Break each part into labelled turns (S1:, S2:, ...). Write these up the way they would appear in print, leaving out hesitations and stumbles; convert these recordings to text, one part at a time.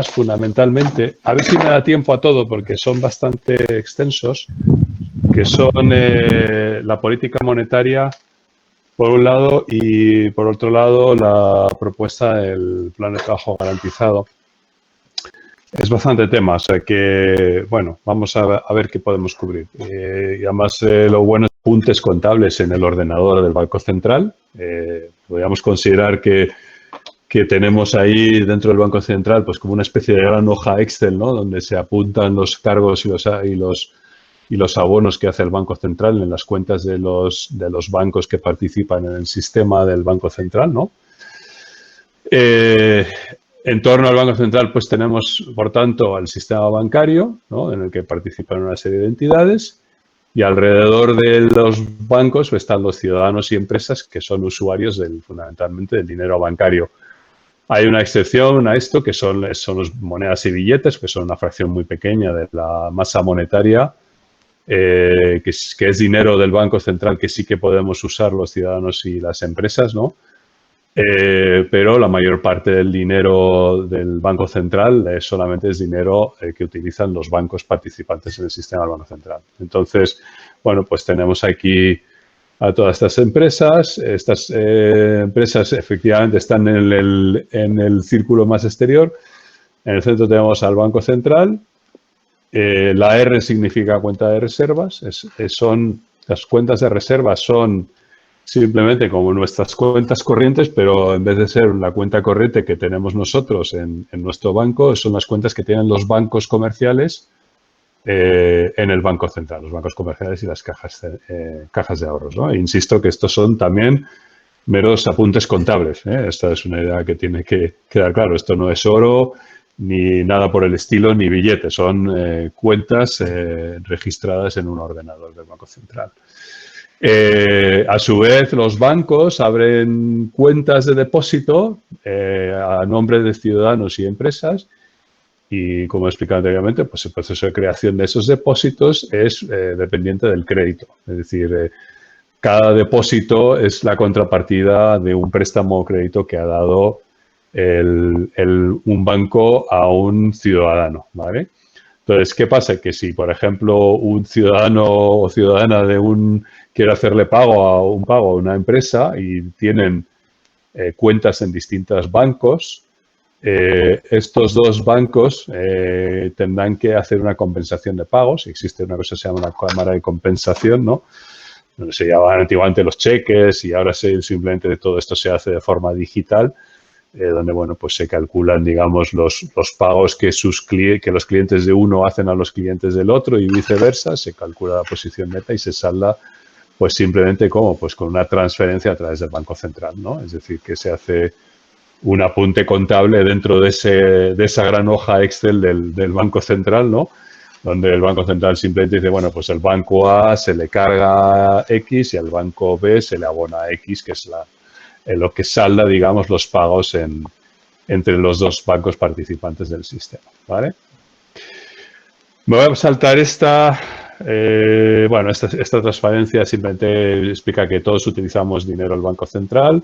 S1: fundamentalmente, a ver si me da tiempo a todo porque son bastante extensos, que son la política monetaria por un lado y por otro lado la propuesta del plan de trabajo garantizado. Es bastante tema, o sea que, bueno, vamos a ver qué podemos cubrir. Y además, lo bueno es apuntes contables en el ordenador del Banco Central. Podríamos considerar que tenemos ahí dentro del Banco Central pues como una especie de gran hoja Excel, ¿no? Donde se apuntan los cargos y los abonos que hace el Banco Central en las cuentas de los bancos que participan en el sistema del Banco Central, ¿no? En torno al Banco Central, pues tenemos, por tanto, al sistema bancario, ¿no? En el que participan una serie de entidades, y alrededor de los bancos pues, están los ciudadanos y empresas que son usuarios fundamentalmente del dinero bancario. Hay una excepción a esto, que son las monedas y billetes, que son una fracción muy pequeña de la masa monetaria, que es dinero del Banco Central que sí que podemos usar los ciudadanos y las empresas, ¿no? Pero la mayor parte del dinero del Banco Central solamente es dinero que utilizan los bancos participantes en el sistema del Banco Central. Entonces, bueno, pues tenemos aquí a todas estas empresas. Estas empresas efectivamente están en el círculo más exterior. En el centro tenemos al Banco Central. La R significa cuenta de reservas. Las cuentas de reservas son simplemente como nuestras cuentas corrientes, pero en vez de ser la cuenta corriente que tenemos nosotros en nuestro banco, son las cuentas que tienen los bancos comerciales en el Banco Central, los bancos comerciales y las cajas de ahorros, ¿no? E insisto que estos son también meros apuntes contables, ¿eh? Esta es una idea que tiene que quedar claro. Esto no es oro, ni nada por el estilo, ni billetes. Son cuentas registradas en un ordenador del Banco Central. A su vez, los bancos abren cuentas de depósito a nombre de ciudadanos y empresas y, como he explicado anteriormente, pues el proceso de creación de esos depósitos es dependiente del crédito. Es decir, cada depósito es la contrapartida de un préstamo o crédito que ha dado un banco a un ciudadano, ¿vale? Entonces, ¿qué pasa? Que si, por ejemplo, un ciudadano o ciudadana quiere hacerle pago a una empresa y tienen cuentas en distintos bancos, estos dos bancos tendrán que hacer una compensación de pagos. Existe una cosa que se llama una cámara de compensación, ¿no? Donde se llamaban antiguamente los cheques y ahora simplemente todo esto se hace de forma digital. Donde, bueno, pues se calculan, digamos, los pagos que los clientes de uno hacen a los clientes del otro y viceversa. Se calcula la posición neta y se salda, pues simplemente pues con una transferencia a través del Banco Central, ¿no? Es decir, que se hace un apunte contable dentro de esa gran hoja Excel del Banco Central, ¿no? Donde el Banco Central simplemente dice, bueno, pues el Banco A se le carga X y al Banco B se le abona X, que es lo que salda, digamos, los pagos entre los dos bancos participantes del sistema, ¿vale? Me voy a saltar esta transparencia simplemente explica que todos utilizamos dinero del Banco Central.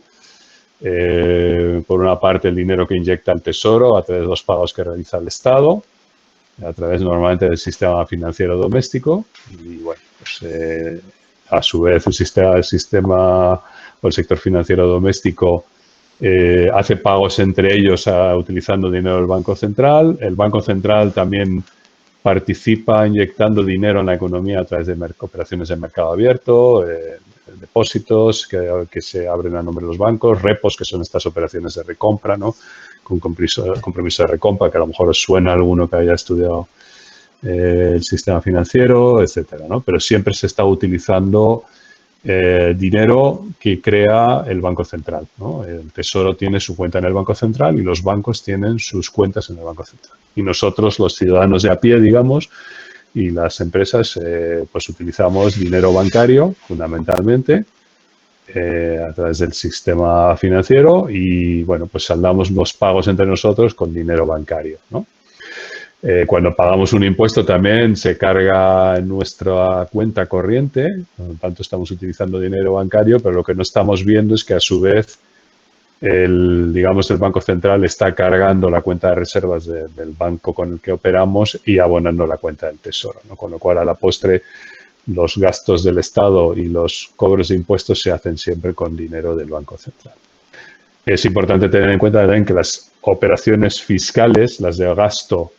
S1: Por una parte, el dinero que inyecta el Tesoro a través de los pagos que realiza el Estado, a través normalmente del sistema financiero doméstico. Y bueno, pues a su vez el sistema o el sector financiero doméstico hace pagos entre ellos utilizando dinero del Banco Central. El Banco Central también participa inyectando dinero en la economía a través de operaciones de mercado abierto, depósitos que se abren a nombre de los bancos, repos, que son estas operaciones de recompra, ¿no? Con compromiso de recompra, que a lo mejor os suena a alguno que haya estudiado el sistema financiero, etcétera, ¿no? Pero siempre se está utilizando dinero que crea el Banco Central, ¿no? El Tesoro tiene su cuenta en el Banco Central y los bancos tienen sus cuentas en el Banco Central. Y nosotros, los ciudadanos de a pie, digamos, y las empresas, pues utilizamos dinero bancario, fundamentalmente, a través del sistema financiero y, bueno, pues saldamos los pagos entre nosotros con dinero bancario, ¿no? Cuando pagamos un impuesto también se carga en nuestra cuenta corriente, por lo tanto estamos utilizando dinero bancario, pero lo que no estamos viendo es que a su vez digamos, el Banco Central está cargando la cuenta de reservas del banco con el que operamos y abonando la cuenta del Tesoro, ¿no? Con lo cual, a la postre, los gastos del Estado y los cobros de impuestos se hacen siempre con dinero del Banco Central. Es importante tener en cuenta también que las operaciones fiscales, las de gasto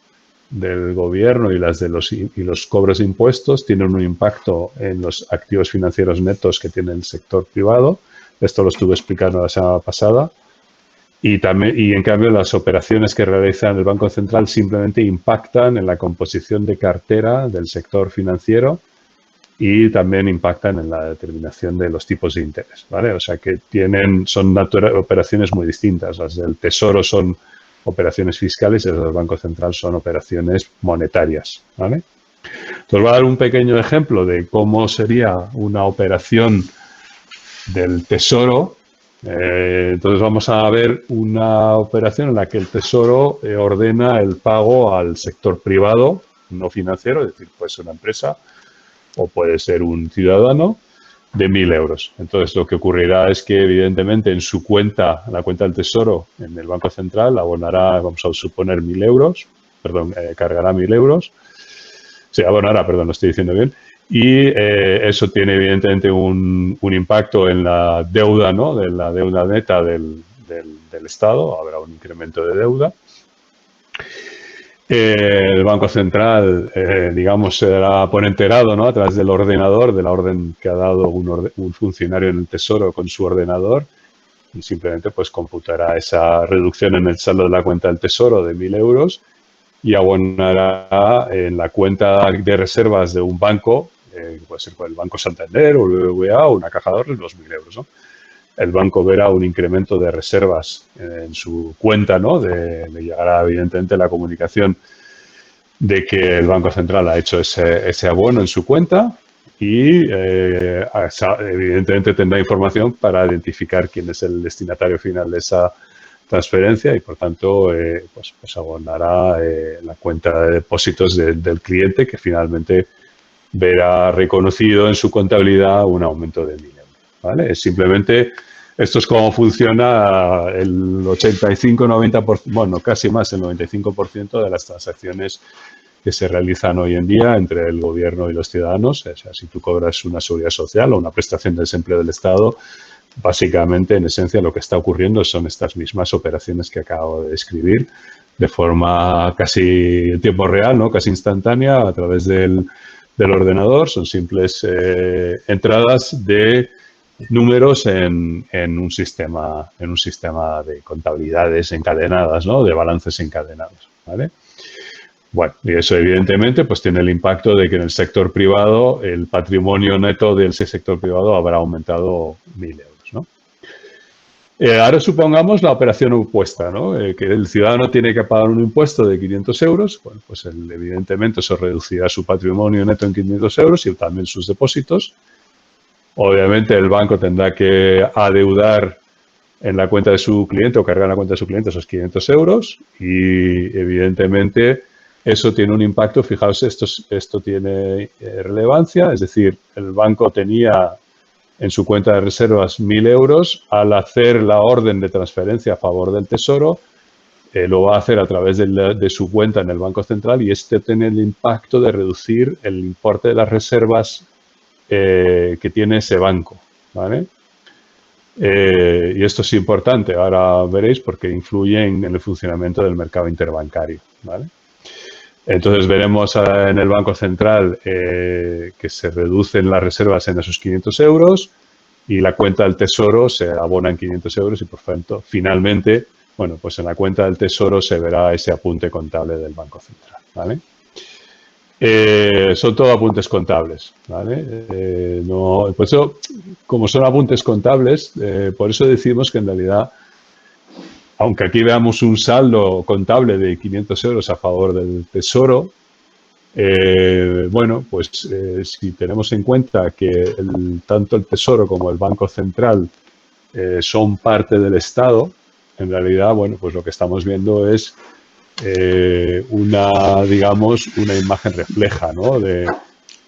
S1: del gobierno y los cobros de impuestos, tienen un impacto en los activos financieros netos que tiene el sector privado. Esto lo estuve explicando la semana pasada. Y en cambio, las operaciones que realiza el Banco Central simplemente impactan en la composición de cartera del sector financiero y también impactan en la determinación de los tipos de interés, ¿vale? O sea que son operaciones muy distintas. Las del Tesoro son operaciones fiscales y las del Banco Central son operaciones monetarias, ¿vale? Entonces, voy a dar un pequeño ejemplo de cómo sería una operación del Tesoro. Entonces vamos a ver una operación en la que el Tesoro ordena el pago al sector privado, no financiero, es decir, puede ser una empresa o puede ser un ciudadano, de 1.000 euros. Entonces lo que ocurrirá es que evidentemente en su cuenta, la cuenta del Tesoro en el Banco Central, abonará, vamos a suponer 1.000 euros, perdón, cargará 1.000 euros, se abonará, perdón, lo estoy diciendo bien, y eso tiene evidentemente un impacto en la deuda, ¿no? De la deuda neta del Estado, habrá un incremento de deuda. El Banco Central, digamos, se dará por enterado, ¿no? A través del ordenador, de la orden que ha dado un funcionario en el Tesoro con su ordenador, y simplemente pues computará esa reducción en el saldo de la cuenta del Tesoro de 1.000 euros y abonará en la cuenta de reservas de un banco, puede ser el Banco Santander o el BBVA o una caja de ahorros, los 1.000 euros, ¿no? El banco verá un incremento de reservas en su cuenta, ¿no? Le llegará evidentemente la comunicación de que el Banco Central ha hecho ese abono en su cuenta y evidentemente tendrá información para identificar quién es el destinatario final de esa transferencia y por tanto pues abonará la cuenta de depósitos del cliente, que finalmente verá reconocido en su contabilidad un aumento de 1.000 euros, ¿vale? Es simplemente, esto es cómo funciona el 85-90%, bueno, casi más, el 95% de las transacciones que se realizan hoy en día entre el gobierno y los ciudadanos. O sea, si tú cobras una seguridad social o una prestación de desempleo del Estado, básicamente, en esencia, lo que está ocurriendo son estas mismas operaciones que acabo de describir de forma casi en tiempo real, ¿no? Casi instantánea, a través del ordenador. Son simples entradas de números en un sistema de contabilidades encadenadas, ¿no? De balances encadenados, ¿vale? Bueno, y eso evidentemente pues tiene el impacto de que en el sector privado el patrimonio neto del sector privado habrá aumentado 1.000 euros, ¿no? Ahora supongamos la operación opuesta, ¿no? Que el ciudadano tiene que pagar un impuesto de 500 euros, bueno, pues evidentemente eso reducirá su patrimonio neto en 500 euros y también sus depósitos. Obviamente el banco tendrá que adeudar en la cuenta de su cliente o cargar en la cuenta de su cliente esos 500 euros y evidentemente eso tiene un impacto. Fijaos, esto tiene relevancia, es decir, el banco tenía en su cuenta de reservas 1.000 euros. Al hacer la orden de transferencia a favor del Tesoro, lo va a hacer a través de su cuenta en el Banco Central y tiene el impacto de reducir el importe de las reservas que tiene ese banco, ¿vale? Y esto es importante, ahora veréis, porque influye en el funcionamiento del mercado interbancario, ¿vale? Entonces veremos en el Banco Central que se reducen las reservas en esos 500 euros y la cuenta del Tesoro se abona en 500 euros y por tanto, finalmente, bueno, pues en la cuenta del Tesoro se verá ese apunte contable del Banco Central, ¿vale? Son todo apuntes contables, ¿vale? No, por eso, como son apuntes contables, por eso decimos que en realidad, aunque aquí veamos un saldo contable de 500 euros a favor del Tesoro, bueno, pues si tenemos en cuenta que tanto el Tesoro como el Banco Central son parte del Estado, en realidad, bueno, pues lo que estamos viendo es digamos, una imagen refleja, ¿no?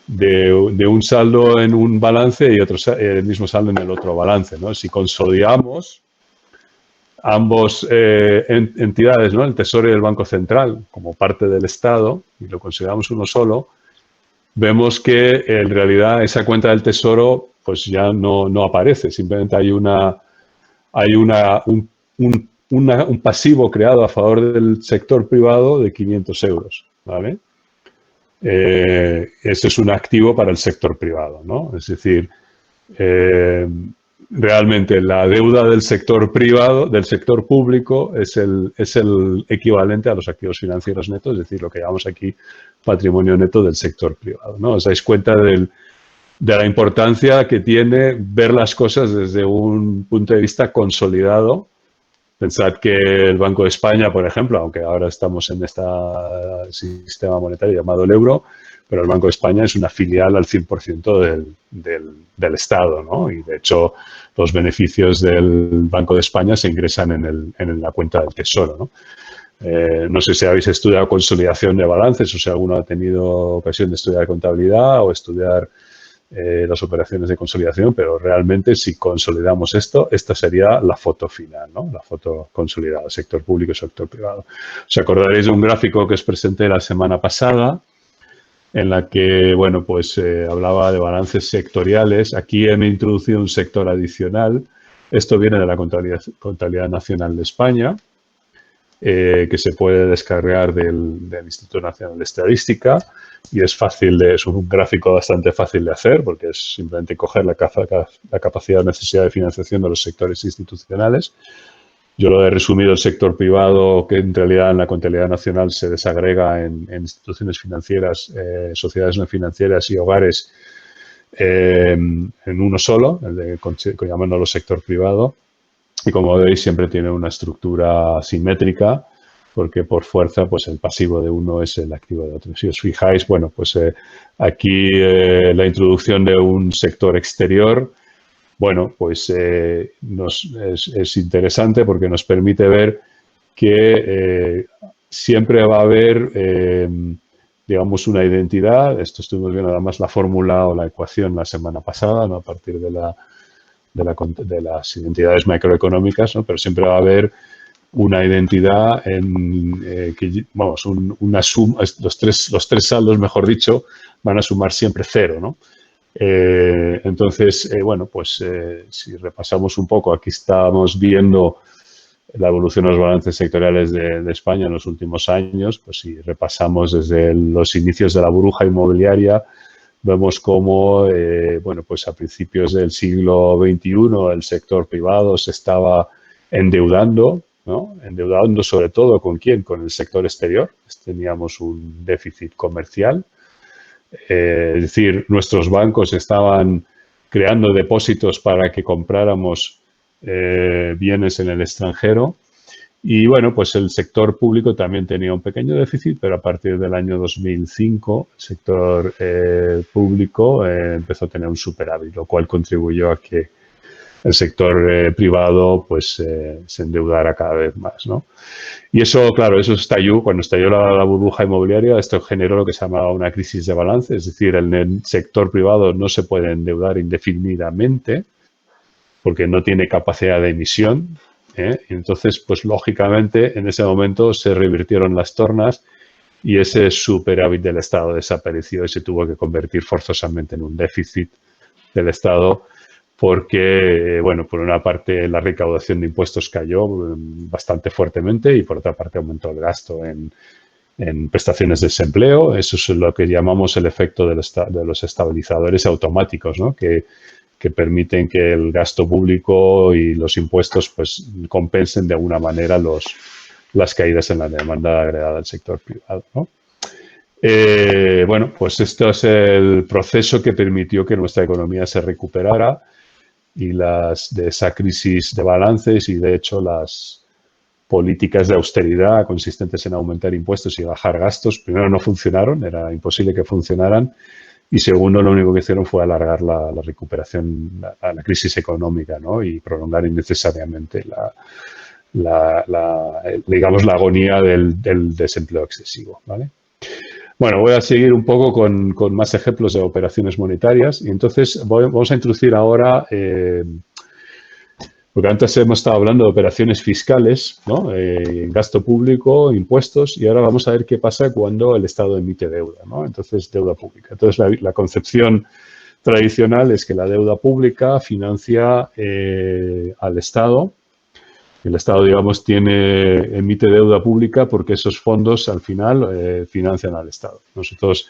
S1: de un saldo en un balance y el mismo saldo en el otro balance, ¿no? Si consolidamos ambos entidades, ¿no? El Tesoro y el Banco Central, como parte del Estado, y lo consideramos uno solo, vemos que en realidad esa cuenta del Tesoro pues ya no aparece, simplemente hay un pasivo creado a favor del sector privado de 500 euros, ¿vale? Ese es un activo para el sector privado, ¿no? Es decir, realmente la deuda del sector privado, del sector público, es el equivalente a los activos financieros netos, es decir, lo que llamamos aquí patrimonio neto del sector privado, ¿no? Os dais cuenta de la importancia que tiene ver las cosas desde un punto de vista consolidado. Pensad que el Banco de España, por ejemplo, aunque ahora estamos en este sistema monetario llamado el euro, pero el Banco de España es una filial al 100% del Estado, ¿no? Y, de hecho, los beneficios del Banco de España se ingresan en la cuenta del Tesoro, ¿no? No sé si habéis estudiado consolidación de balances o si alguno ha tenido ocasión de estudiar contabilidad o estudiar las operaciones de consolidación, pero realmente si consolidamos esto, esta sería la foto final, ¿no? La foto consolidada, sector público y sector privado. Os acordaréis de un gráfico que os presenté la semana pasada, en la que, bueno, pues hablaba de balances sectoriales. Aquí he introducido un sector adicional. Esto viene de la Contabilidad Nacional de España, que se puede descargar del Instituto Nacional de Estadística y es un gráfico bastante fácil de hacer porque es simplemente coger la capacidad o necesidad de financiación de los sectores institucionales. Yo lo he resumido el sector privado, que en realidad en la Contabilidad Nacional se desagrega en instituciones financieras, sociedades no financieras y hogares en uno solo, llamándolo sector privado. Y como veis, siempre tiene una estructura simétrica, porque por fuerza, pues el pasivo de uno es el activo de otro. Si os fijáis, bueno, pues aquí la introducción de un sector exterior, bueno, pues es interesante porque nos permite ver que siempre va a haber, digamos, una identidad. Esto estuvimos viendo además la fórmula o la ecuación la semana pasada, ¿no? A partir de las identidades macroeconómicas, ¿no? Pero siempre va a haber una identidad vamos, una suma, los tres saldos, mejor dicho, van a sumar siempre cero, ¿no? Entonces, bueno, pues si repasamos un poco, aquí estamos viendo la evolución de los balances sectoriales de España en los últimos años, pues si repasamos desde los inicios de la burbuja inmobiliaria, vemos cómo, bueno, pues a principios del siglo XXI el sector privado se estaba endeudando, ¿no? Endeudando sobre todo ¿con quién? Con el sector exterior. Teníamos un déficit comercial. Es decir, nuestros bancos estaban creando depósitos para que compráramos bienes en el extranjero. Y bueno, pues el sector público también tenía un pequeño déficit, pero a partir del año 2005 el sector público empezó a tener un superávit, lo cual contribuyó a que el sector privado pues se endeudara cada vez más, ¿no? Y eso, claro, eso estalló, cuando estalló la burbuja inmobiliaria, esto generó lo que se llamaba una crisis de balance, es decir, el sector privado no se puede endeudar indefinidamente porque no tiene capacidad de emisión. Y entonces, pues lógicamente, en ese momento se revirtieron las tornas y ese superávit del Estado desapareció y se tuvo que convertir forzosamente en un déficit del Estado porque, bueno, por una parte la recaudación de impuestos cayó bastante fuertemente y por otra parte aumentó el gasto en prestaciones de desempleo. Eso es lo que llamamos el efecto de los estabilizadores automáticos, ¿no? Que permiten que el gasto público y los impuestos pues compensen de alguna manera las caídas en la demanda agregada del sector privado, ¿no? Bueno, pues esto es el proceso que permitió que nuestra economía se recuperara y de esa crisis de balances y de hecho las políticas de austeridad consistentes en aumentar impuestos y bajar gastos, primero no funcionaron, era imposible que funcionaran. Y segundo, lo único que hicieron fue alargar la recuperación, la crisis económica, ¿no? Y prolongar innecesariamente digamos, la agonía del desempleo excesivo, ¿vale? Bueno, voy a seguir un poco con más ejemplos de operaciones monetarias y entonces vamos a introducir ahora Porque antes hemos estado hablando de operaciones fiscales, ¿no? Gasto público, impuestos, y ahora vamos a ver qué pasa cuando el Estado emite deuda, ¿no? Entonces, deuda pública. Entonces, la concepción tradicional es que la deuda pública financia al Estado. El Estado, digamos, emite deuda pública porque esos fondos, al final, financian al Estado. Nosotros,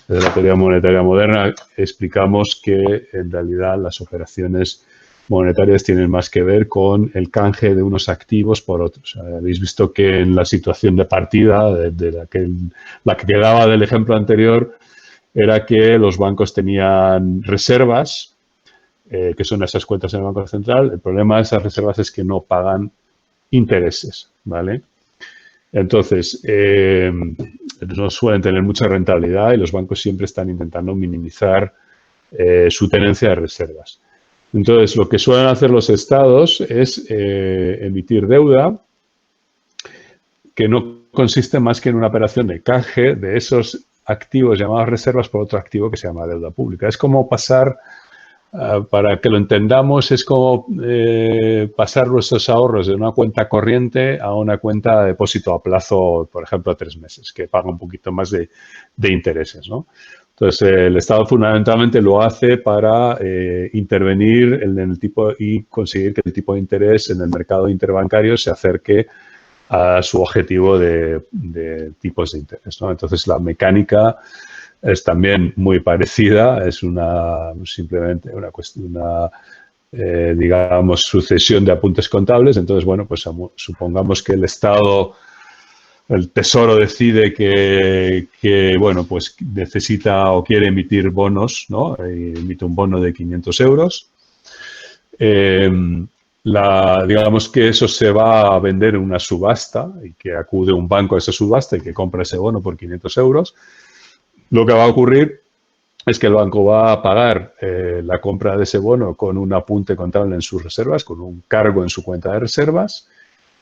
S1: desde la teoría monetaria moderna, explicamos que, en realidad, las operaciones monetarias tienen más que ver con el canje de unos activos por otros. Habéis visto que en la situación de partida, de la que quedaba del ejemplo anterior, era que los bancos tenían reservas, que son esas cuentas en el Banco Central. El problema de esas reservas es que no pagan intereses, ¿vale? Entonces, no suelen tener mucha rentabilidad y los bancos siempre están intentando minimizar su tenencia de reservas. Entonces, lo que suelen hacer los estados es emitir deuda, que no consiste más que en una operación de canje de esos activos llamados reservas por otro activo que se llama deuda pública. Es como pasar, para que lo entendamos, es como pasar nuestros ahorros de una cuenta corriente a una cuenta de depósito a plazo, por ejemplo, a 3 meses, que paga un poquito más de intereses, ¿no? Entonces, el Estado fundamentalmente lo hace para intervenir en el tipo y conseguir que el tipo de interés en el mercado interbancario se acerque a su objetivo de tipos de interés, ¿no? Entonces, la mecánica es también muy parecida, es simplemente una cuestión, digamos, sucesión de apuntes contables. Entonces, bueno, pues supongamos que el Tesoro decide que, bueno, pues necesita o quiere emitir bonos, ¿no? Emite un bono de 500 euros. Digamos que eso se va a vender en una subasta y que acude un banco a esa subasta y que compra ese bono por 500 euros. Lo que va a ocurrir es que el banco va a pagar la compra de ese bono con un apunte contable en sus reservas, con un cargo en su cuenta de reservas.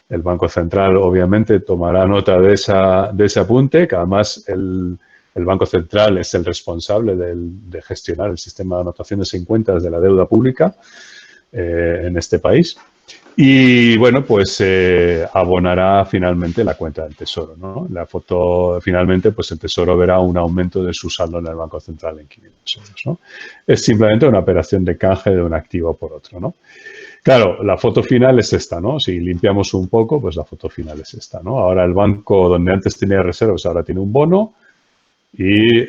S1: El Banco Central, obviamente, tomará nota de ese apunte, que además el Banco Central es el responsable de gestionar el sistema de anotaciones en cuentas de la deuda pública en este país. Y, bueno, pues abonará finalmente la cuenta del Tesoro, ¿no? La foto, finalmente, pues el Tesoro verá un aumento de su saldo en el Banco Central en 500 euros, ¿no? Es simplemente una operación de canje de un activo por otro, ¿no? Claro, la foto final es esta, ¿no? Si limpiamos un poco, pues la foto final es esta, ¿no? Ahora el banco donde antes tenía reservas, ahora tiene un bono y,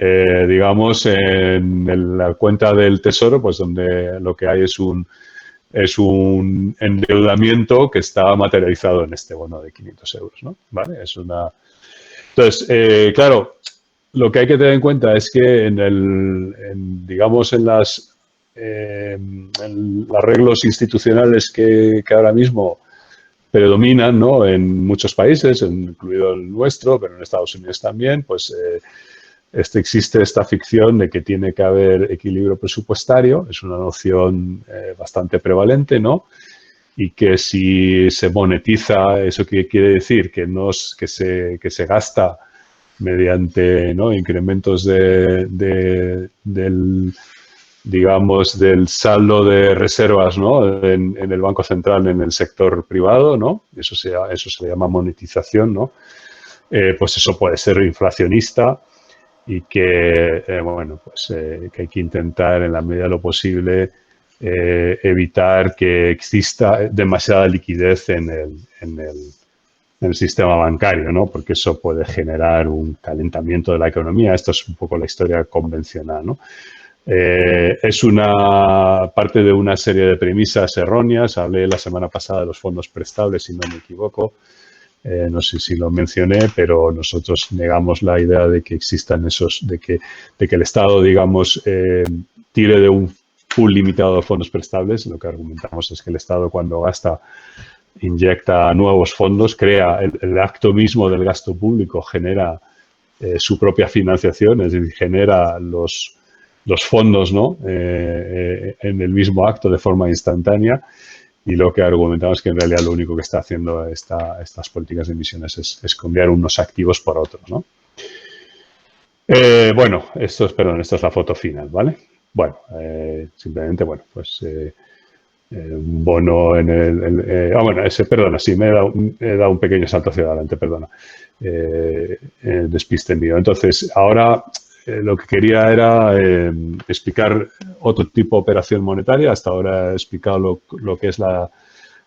S1: digamos, en la cuenta del Tesoro, pues donde lo que hay es un endeudamiento que está materializado en este bono de 500 euros, ¿no? ¿Vale? Entonces, claro, lo que hay que tener en cuenta es que digamos, en los arreglos institucionales que ahora mismo predominan, ¿no? En muchos países, incluido el nuestro, pero en Estados Unidos también, pues existe esta ficción de que tiene que haber equilibrio presupuestario. Es una noción bastante prevalente, ¿no? Y que si se monetiza, ¿eso qué quiere decir? Que se gasta mediante, ¿no?, incrementos digamos, del saldo de reservas, ¿no?, en el Banco Central, en el sector privado, ¿no? Eso se le llama monetización, ¿no? Pues eso puede ser inflacionista y que, bueno, pues que hay que intentar, en la medida de lo posible, evitar que exista demasiada liquidez en el sistema bancario, ¿no? Porque eso puede generar un calentamiento de la economía. Esto es un poco la historia convencional, ¿no? Es una parte de una serie de premisas erróneas. Hablé la semana pasada de los fondos prestables, si no me equivoco. No sé si lo mencioné, pero nosotros negamos la idea de que existan de que el Estado, digamos, tire de un pool limitado de fondos prestables. Lo que argumentamos es que el Estado, cuando gasta, inyecta nuevos fondos, crea el acto mismo del gasto público, genera su propia financiación, es decir, genera los fondos, ¿no?, en el mismo acto de forma instantánea. Y lo que argumentamos es que en realidad lo único que está haciendo estas políticas de emisiones es cambiar unos activos por otros, ¿no? Bueno, esta es la foto final, ¿vale? Bueno, simplemente, bueno, pues un bono en perdona, sí, he dado un pequeño salto hacia adelante, perdona. Despiste mío. Entonces, ahora lo que quería era explicar otro tipo de operación monetaria. Hasta ahora he explicado lo que es la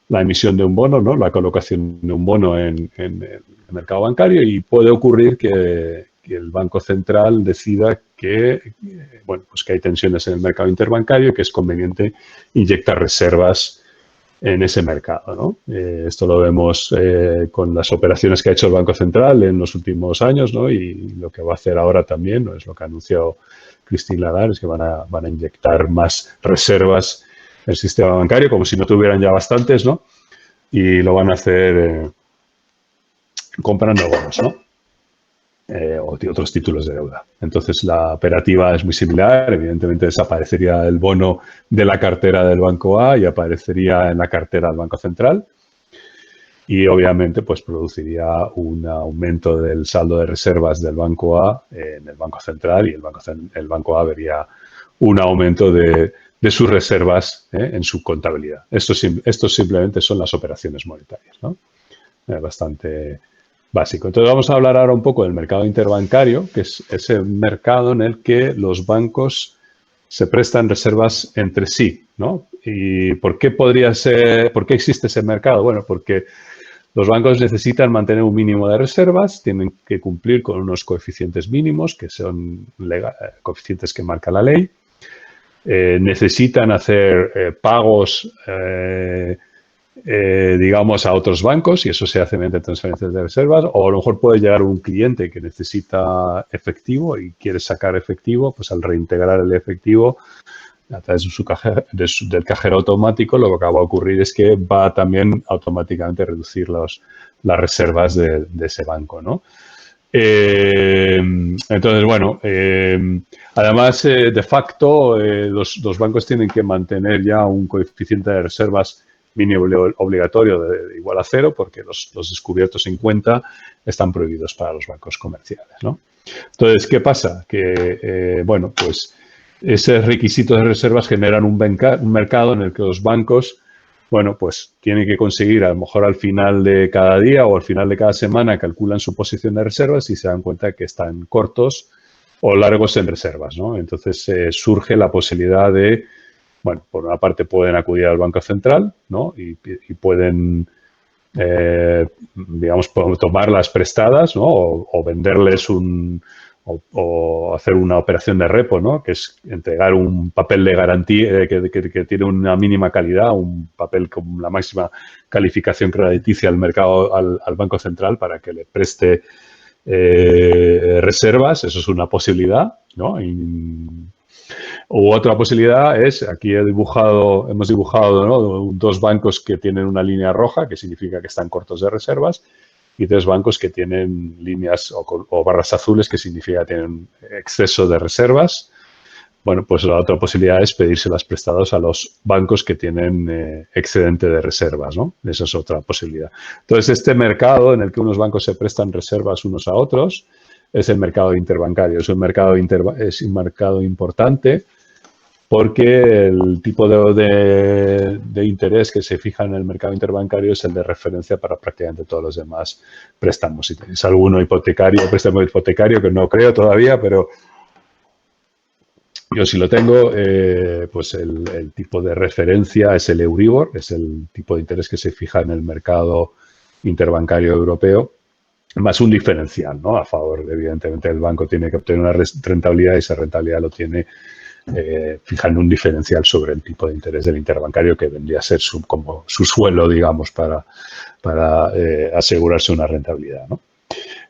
S1: emisión de un bono, ¿no? La colocación de un bono en el mercado bancario, y puede ocurrir que el Banco Central decida que, pues que hay tensiones en el mercado interbancario y que es conveniente inyectar reservas en ese mercado, ¿no? Esto lo vemos con las operaciones que ha hecho el Banco Central en los últimos años, ¿no? Y lo que va a hacer ahora también, ¿no? Es lo que ha anunciado Christine Lagarde, es que van a inyectar más reservas en el sistema bancario, como si no tuvieran ya bastantes, ¿no? Y lo van a hacer comprando bonos, ¿no? O otros títulos de deuda. Entonces, la operativa es muy similar. Evidentemente, desaparecería el bono de la cartera del Banco A y aparecería en la cartera del Banco Central. Y, obviamente, pues produciría un aumento del saldo de reservas del Banco A en el Banco Central, y el Banco A vería un aumento de sus reservas en su contabilidad. Esto simplemente son las operaciones monetarias, ¿no? Bastante básico. Entonces, vamos a hablar ahora un poco del mercado interbancario, que es ese mercado en el que los bancos se prestan reservas entre sí, ¿no? ¿Y por qué existe ese mercado? Bueno, porque los bancos necesitan mantener un mínimo de reservas, tienen que cumplir con unos coeficientes mínimos, que son coeficientes que marca la ley. Necesitan hacer pagos digamos, a otros bancos, y eso se hace mediante transferencias de reservas. O a lo mejor puede llegar un cliente que necesita efectivo y quiere sacar efectivo, pues al reintegrar el efectivo a través de del cajero automático, lo que va a ocurrir es que va también automáticamente a reducir las reservas de ese banco, ¿no? Entonces, bueno, además, de facto, los bancos tienen que mantener ya un coeficiente de reservas mínimo obligatorio de igual a 0, porque los descubiertos en cuenta están prohibidos para los bancos comerciales, ¿no? Entonces, ¿qué pasa? Que, bueno, pues esos requisitos de reservas generan un mercado en el que los bancos, bueno, pues tienen que conseguir, a lo mejor al final de cada día o al final de cada semana, calculan su posición de reservas y se dan cuenta que están cortos o largos en reservas, ¿no? Entonces, surge la posibilidad de, bueno, por una parte pueden acudir al Banco Central, ¿no? Y pueden, digamos, tomarlas prestadas, ¿no? O venderles o hacer una operación de repo, ¿no? Que es entregar un papel de garantía que tiene una mínima calidad, un papel con la máxima calificación crediticia al mercado, al Banco Central, para que le preste reservas. Eso es una posibilidad, ¿no? Otra posibilidad es, aquí hemos dibujado, ¿no? 2 bancos que tienen una línea roja, que significa que están cortos de reservas, y 3 bancos que tienen líneas o barras azules, que significa que tienen exceso de reservas. Bueno, pues la otra posibilidad es pedírselas prestadas a los bancos que tienen excedente de reservas, ¿no? Esa es otra posibilidad. Entonces, este mercado en el que unos bancos se prestan reservas unos a otros es el mercado interbancario. Es un mercado importante, porque el tipo de interés que se fija en el mercado interbancario es el de referencia para prácticamente todos los demás préstamos. Si tenéis alguno préstamo hipotecario, que no creo todavía, pero yo sí lo tengo, pues el tipo de referencia es el Euribor, es el tipo de interés que se fija en el mercado interbancario europeo, más un diferencial, ¿no? A favor, evidentemente, el banco tiene que obtener una rentabilidad, y esa rentabilidad lo tiene fijando un diferencial sobre el tipo de interés del interbancario, que vendría a ser como su suelo, digamos, para asegurarse una rentabilidad, ¿no?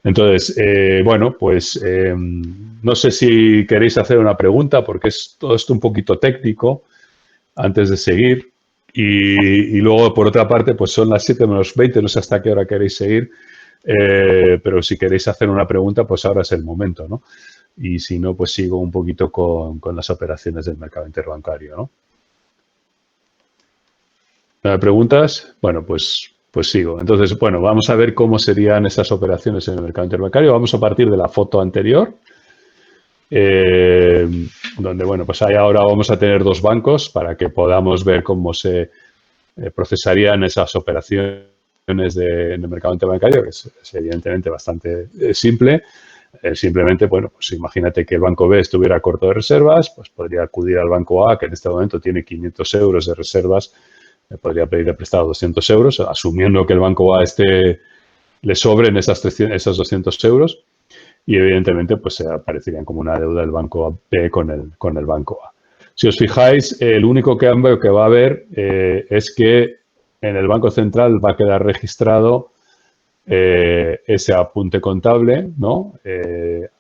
S1: Entonces, bueno, pues no sé si queréis hacer una pregunta, porque es todo esto un poquito técnico, antes de seguir. Y luego, por otra parte, pues son las 7:20, no sé hasta qué hora queréis seguir, pero si queréis hacer una pregunta, pues ahora es el momento, ¿no? Y si no, pues sigo un poquito con las operaciones del mercado interbancario, ¿no? ¿No hay preguntas? Bueno, pues sigo. Entonces, bueno, vamos a ver cómo serían esas operaciones en el mercado interbancario. Vamos a partir de la foto anterior donde, bueno, pues ahí ahora vamos a tener dos bancos para que podamos ver cómo se procesarían esas operaciones en el mercado interbancario, que es evidentemente bastante simple. Simplemente, bueno, pues imagínate que el banco B estuviera corto de reservas, pues podría acudir al banco A, que en este momento tiene 500 euros de reservas, podría pedirle prestado 200 euros, asumiendo que el banco A le sobren esos 200 euros, y evidentemente pues se aparecerían como una deuda del banco B con el banco A. Si os fijáis, el único cambio que va a haber es que en el Banco Central va a quedar registrado ese apunte contable, ¿no?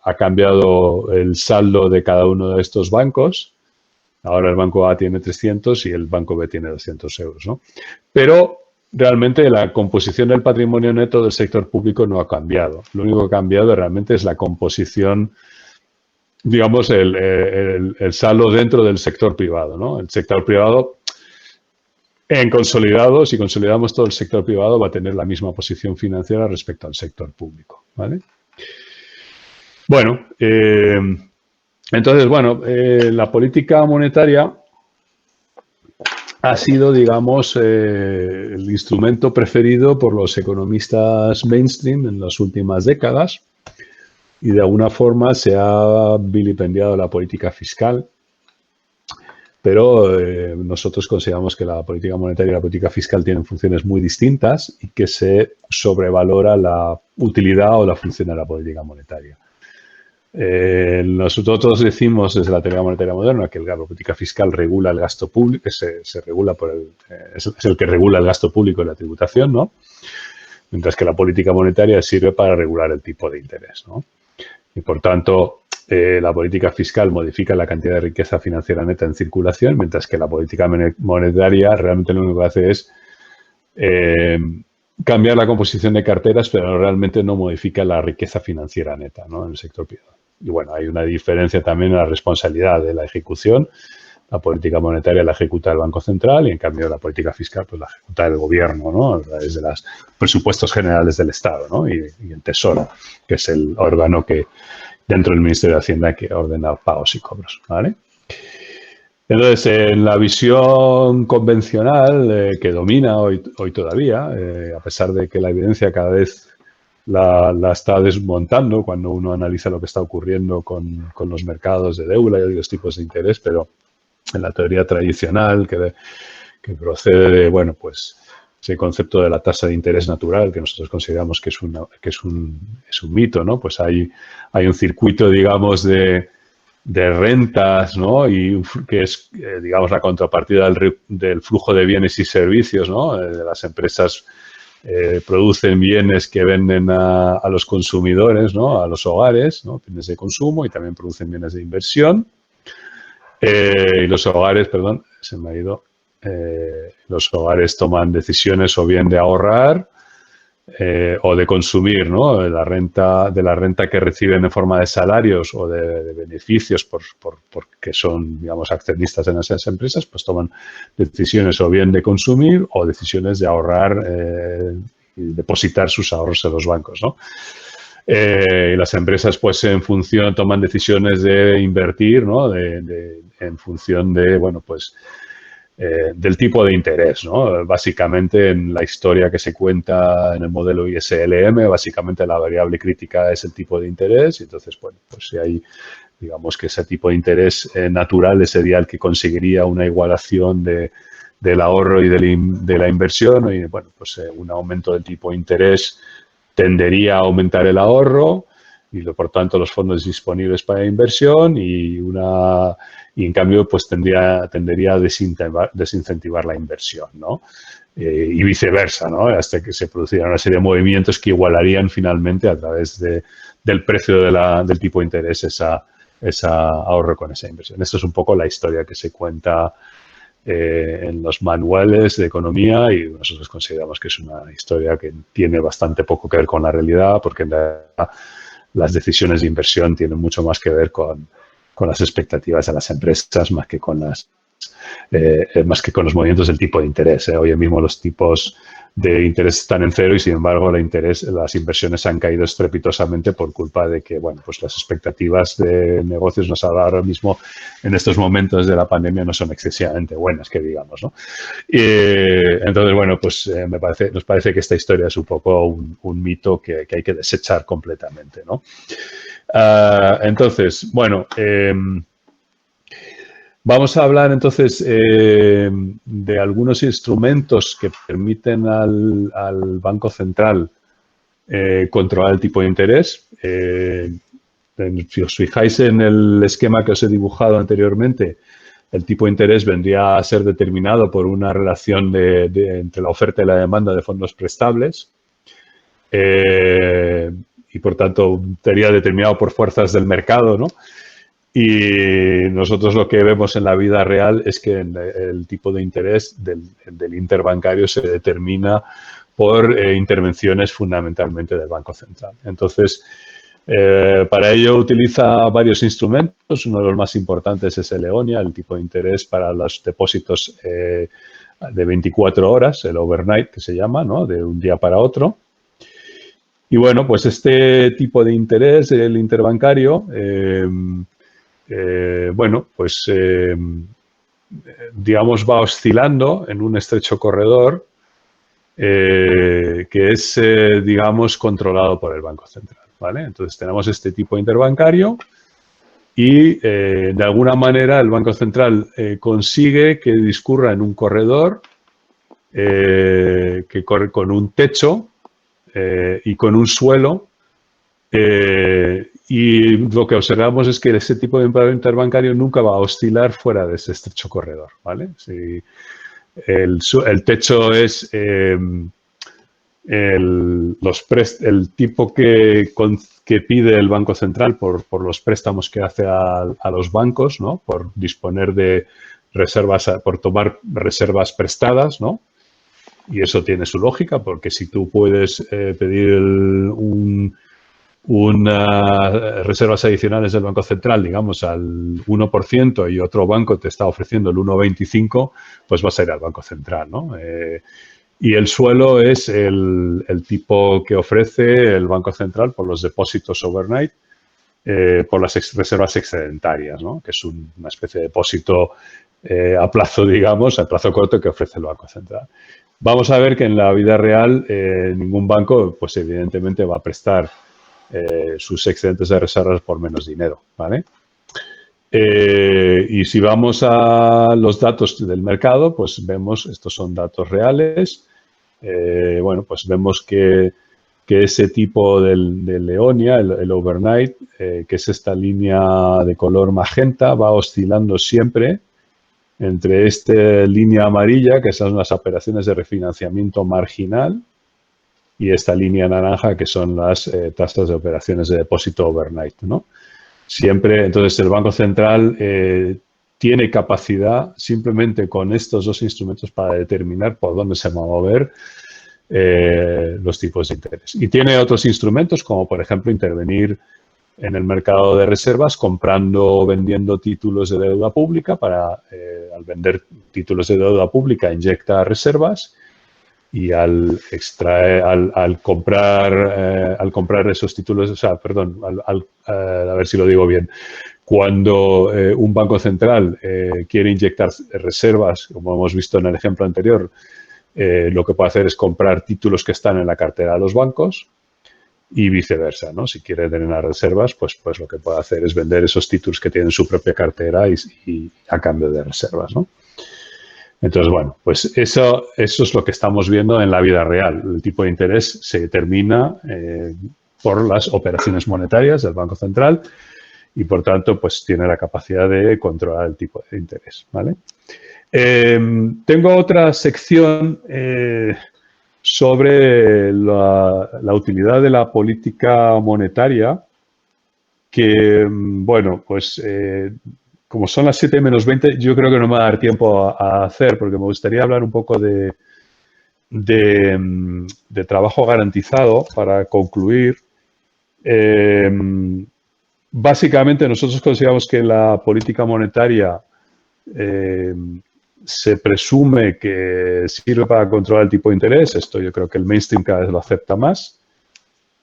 S1: Ha cambiado el saldo de cada uno de estos bancos. Ahora el banco A tiene 300 y el banco B tiene 200 euros, ¿no? Pero realmente la composición del patrimonio neto del sector público no ha cambiado. Lo único que ha cambiado realmente es la composición, digamos, el saldo dentro del sector privado, ¿no? El sector privado, si consolidamos todo el sector privado, va a tener la misma posición financiera respecto al sector público, ¿vale? Bueno, entonces, bueno, la política monetaria ha sido, digamos, el instrumento preferido por los economistas mainstream en las últimas décadas, y de alguna forma se ha vilipendiado la política fiscal, pero nosotros consideramos que la política monetaria y la política fiscal tienen funciones muy distintas y que se sobrevalora la utilidad o la función de la política monetaria. Nosotros decimos desde la teoría monetaria moderna que la política fiscal regula el gasto público, que se regula es el que regula el gasto público y la tributación, ¿no? Mientras que la política monetaria sirve para regular el tipo de interés, ¿no? Y por tanto, la política fiscal modifica la cantidad de riqueza financiera neta en circulación, mientras que la política monetaria realmente lo único que hace es cambiar la composición de carteras, pero realmente no modifica la riqueza financiera neta, ¿no? En el sector privado. Y bueno, hay una diferencia también en la responsabilidad de la ejecución. La política monetaria la ejecuta el Banco Central y, en cambio, la política fiscal pues la ejecuta el Gobierno, ¿no? A través de los presupuestos generales del Estado, ¿no? Y el Tesoro, que es el órgano que dentro del Ministerio de Hacienda que ordena pagos y cobros, ¿vale? Entonces, en la visión convencional que domina hoy todavía, a pesar de que la evidencia cada vez la está desmontando cuando uno analiza lo que está ocurriendo con los mercados de deuda y los tipos de interés, pero en la teoría tradicional que procede de, bueno, pues ese concepto de la tasa de interés natural, que nosotros consideramos que es un mito, ¿no? Pues hay un circuito, digamos, de rentas, ¿no? Y que es, digamos, la contrapartida del flujo de bienes y servicios, ¿no? Las empresas producen bienes que venden a los consumidores, ¿no? A los hogares, ¿no? Bienes de consumo, y también producen bienes de inversión. Y los hogares, perdón, se me ha ido. Los hogares toman decisiones o bien de ahorrar o de consumir, ¿no? De la renta que reciben en forma de salarios o de beneficios porque son, digamos, accionistas en esas empresas, pues toman decisiones o bien de consumir o decisiones de ahorrar y depositar sus ahorros en los bancos, ¿no? Y las empresas, pues, en función, toman decisiones de invertir, ¿no? En función de, bueno, pues, del tipo de interés, ¿no? Básicamente, en la historia que se cuenta en el modelo ISLM, básicamente la variable crítica es el tipo de interés, y entonces, bueno, pues si hay, digamos, que ese tipo de interés natural sería el que conseguiría una igualación del ahorro y de la inversión, y bueno, pues un aumento del tipo de interés tendería a aumentar el ahorro y, por tanto, los fondos disponibles para inversión, y en cambio, pues tendería a desincentivar la inversión, ¿no? Y viceversa, ¿no? Hasta que se produciera una serie de movimientos que igualarían finalmente, a través del precio del tipo de interés, esa ahorro con esa inversión. Esto es un poco la historia que se cuenta en los manuales de economía, y nosotros consideramos que es una historia que tiene bastante poco que ver con la realidad, porque en realidad las decisiones de inversión tienen mucho más que ver con las expectativas de las empresas, más que con las más que con los movimientos del tipo de interés. Hoy mismo los tipos de interés están en cero y, sin embargo, las inversiones han caído estrepitosamente por culpa de que, bueno, pues las expectativas de negocios ahora mismo, en estos momentos de la pandemia, no son excesivamente buenas, que digamos, ¿no? Entonces, bueno, pues nos parece que esta historia es un poco un mito que hay que desechar completamente, ¿no? Entonces, bueno, vamos a hablar entonces de algunos instrumentos que permiten al Banco Central controlar el tipo de interés. Si os fijáis en el esquema que os he dibujado anteriormente, el tipo de interés vendría a ser determinado por una relación entre la oferta y la demanda de fondos prestables. Y, por tanto, estaría determinado por fuerzas del mercado, ¿no? Y nosotros lo que vemos en la vida real es que el tipo de interés del interbancario se determina por intervenciones fundamentalmente del Banco Central. Entonces, para ello utiliza varios instrumentos. Uno de los más importantes es el EONIA, el tipo de interés para los depósitos de 24 horas, el overnight que se llama, ¿no? De un día para otro. Y bueno, pues este tipo de interés, el interbancario, bueno, pues digamos va oscilando en un estrecho corredor que es, digamos, controlado por el Banco Central, ¿vale? Entonces tenemos este tipo interbancario y de alguna manera el Banco Central consigue que discurra en un corredor que corre con un techo y con un suelo. Y lo que observamos es que ese tipo de interbancario nunca va a oscilar fuera de ese estrecho corredor, ¿vale? Si el techo es el tipo que pide el Banco Central por los préstamos que hace a los bancos, ¿no? Por disponer de reservas, por tomar reservas prestadas, ¿no? Y eso tiene su lógica, porque si tú puedes pedir unas reservas adicionales del Banco Central, digamos, al 1% y otro banco te está ofreciendo el 1,25, pues vas a ir al Banco Central, ¿no? Y el suelo es el tipo que ofrece el Banco Central por los depósitos overnight, por las reservas excedentarias, ¿no? Que es una especie de depósito a plazo, digamos, a plazo corto que ofrece el Banco Central. Vamos a ver que en la vida real ningún banco, pues evidentemente va a prestar sus excedentes de reservas por menos dinero, ¿vale? Y si vamos a los datos del mercado, pues vemos, estos son datos reales, bueno, pues vemos que ese tipo del EONIA, el overnight, que es esta línea de color magenta, va oscilando siempre entre esta línea amarilla, que son las operaciones de refinanciamiento marginal, y esta línea naranja, que son las tasas de operaciones de depósito overnight, ¿no? Siempre, entonces, el Banco Central tiene capacidad simplemente con estos dos instrumentos para determinar por dónde se va a mover los tipos de interés. Y tiene otros instrumentos, como por ejemplo intervenir en el mercado de reservas comprando o vendiendo títulos de deuda pública para, al vender títulos de deuda pública, inyecta reservas. Y al comprar esos títulos, o sea, perdón, a ver si lo digo bien, cuando un banco central quiere inyectar reservas, como hemos visto en el ejemplo anterior, lo que puede hacer es comprar títulos que están en la cartera de los bancos y viceversa, ¿no? Si quiere tener las reservas, pues lo que puede hacer es vender esos títulos que tienen su propia cartera y a cambio de reservas, ¿no? Entonces, bueno, pues eso es lo que estamos viendo en la vida real. El tipo de interés se determina por las operaciones monetarias del Banco Central y, por tanto, pues tiene la capacidad de controlar el tipo de interés, ¿vale? Tengo otra sección sobre la utilidad de la política monetaria que, bueno, pues como son las 7 menos 20, yo creo que no me va a dar tiempo a hacer, porque me gustaría hablar un poco de trabajo garantizado para concluir. Básicamente, nosotros consideramos que la política monetaria eh, se presume que sirve para controlar el tipo de interés. Esto yo creo que el mainstream cada vez lo acepta más.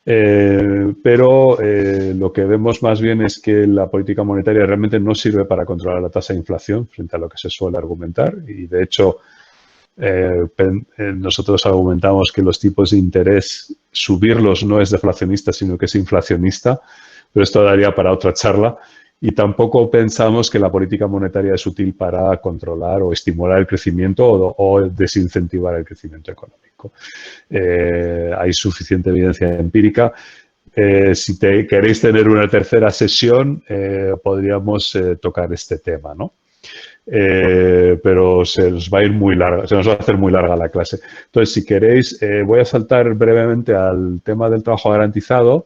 S1: Pero lo que vemos más bien es que la política monetaria realmente no sirve para controlar la tasa de inflación frente a lo que se suele argumentar. Y de hecho, nosotros argumentamos que los tipos de interés, subirlos no es deflacionista, sino que es inflacionista. Pero esto daría para otra charla. Y tampoco pensamos que la política monetaria es útil para controlar o estimular el crecimiento o desincentivar el crecimiento económico. Hay suficiente evidencia empírica. Si queréis tener una tercera sesión, podríamos tocar este tema, ¿no? Pero se nos va a ir muy larga, se nos va a hacer muy larga la clase. Entonces, si queréis, voy a saltar brevemente al tema del trabajo garantizado.